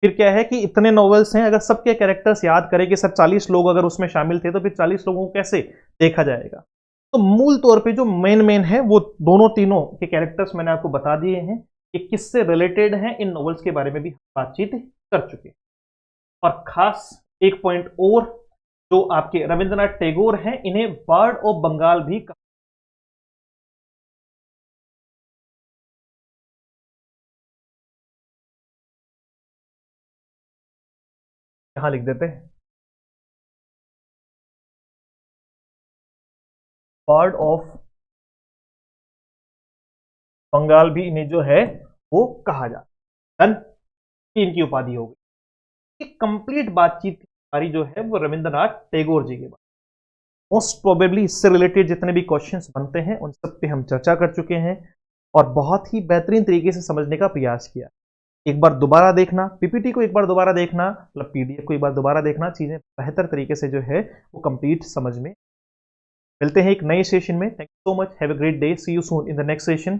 फिर क्या है कि इतने नॉवेल्स हैं, अगर सबके कैरेक्टर्स याद करें कि सर 40 लोग अगर उसमें शामिल थे तो फिर 40 लोगों को कैसे देखा जाएगा। तो मूल तौर पे जो मेन है वो दोनों तीनों के कैरेक्टर्स मैंने आपको बता दिए हैं कि किससे रिलेटेड हैं। इन नॉवेल्स के बारे में भी बातचीत कर चुके, और खास एक पॉइंट और, जो आपके रविंद्रनाथ टैगोर हैं इन्हें बर्ड ऑफ बंगाल भी कहा, यहां लिख देते हैं बर्ड ऑफ बंगाल भी इन्हें जो है वो कहा जाता है। इनकी उपाधि हो गई। एक कंप्लीट बातचीत हमारी जो है वो रविंद्रनाथ टैगोर जी के बारे में। मोस्ट प्रोबेबली इससे रिलेटेड जितने भी क्वेश्चंस बनते हैं उन सब पे हम चर्चा कर चुके हैं और बहुत ही बेहतरीन तरीके से समझने का प्रयास किया। एक बार दोबारा देखना, पीपीटी को एक बार दोबारा देखना, मतलब पीडीएफ को एक बार दोबारा देखना, चीजें बेहतर तरीके से जो है वो कंप्लीट समझ में। मिलते हैं एक नए सेशन में। Thank you so much, have a great day, see you soon in the next session.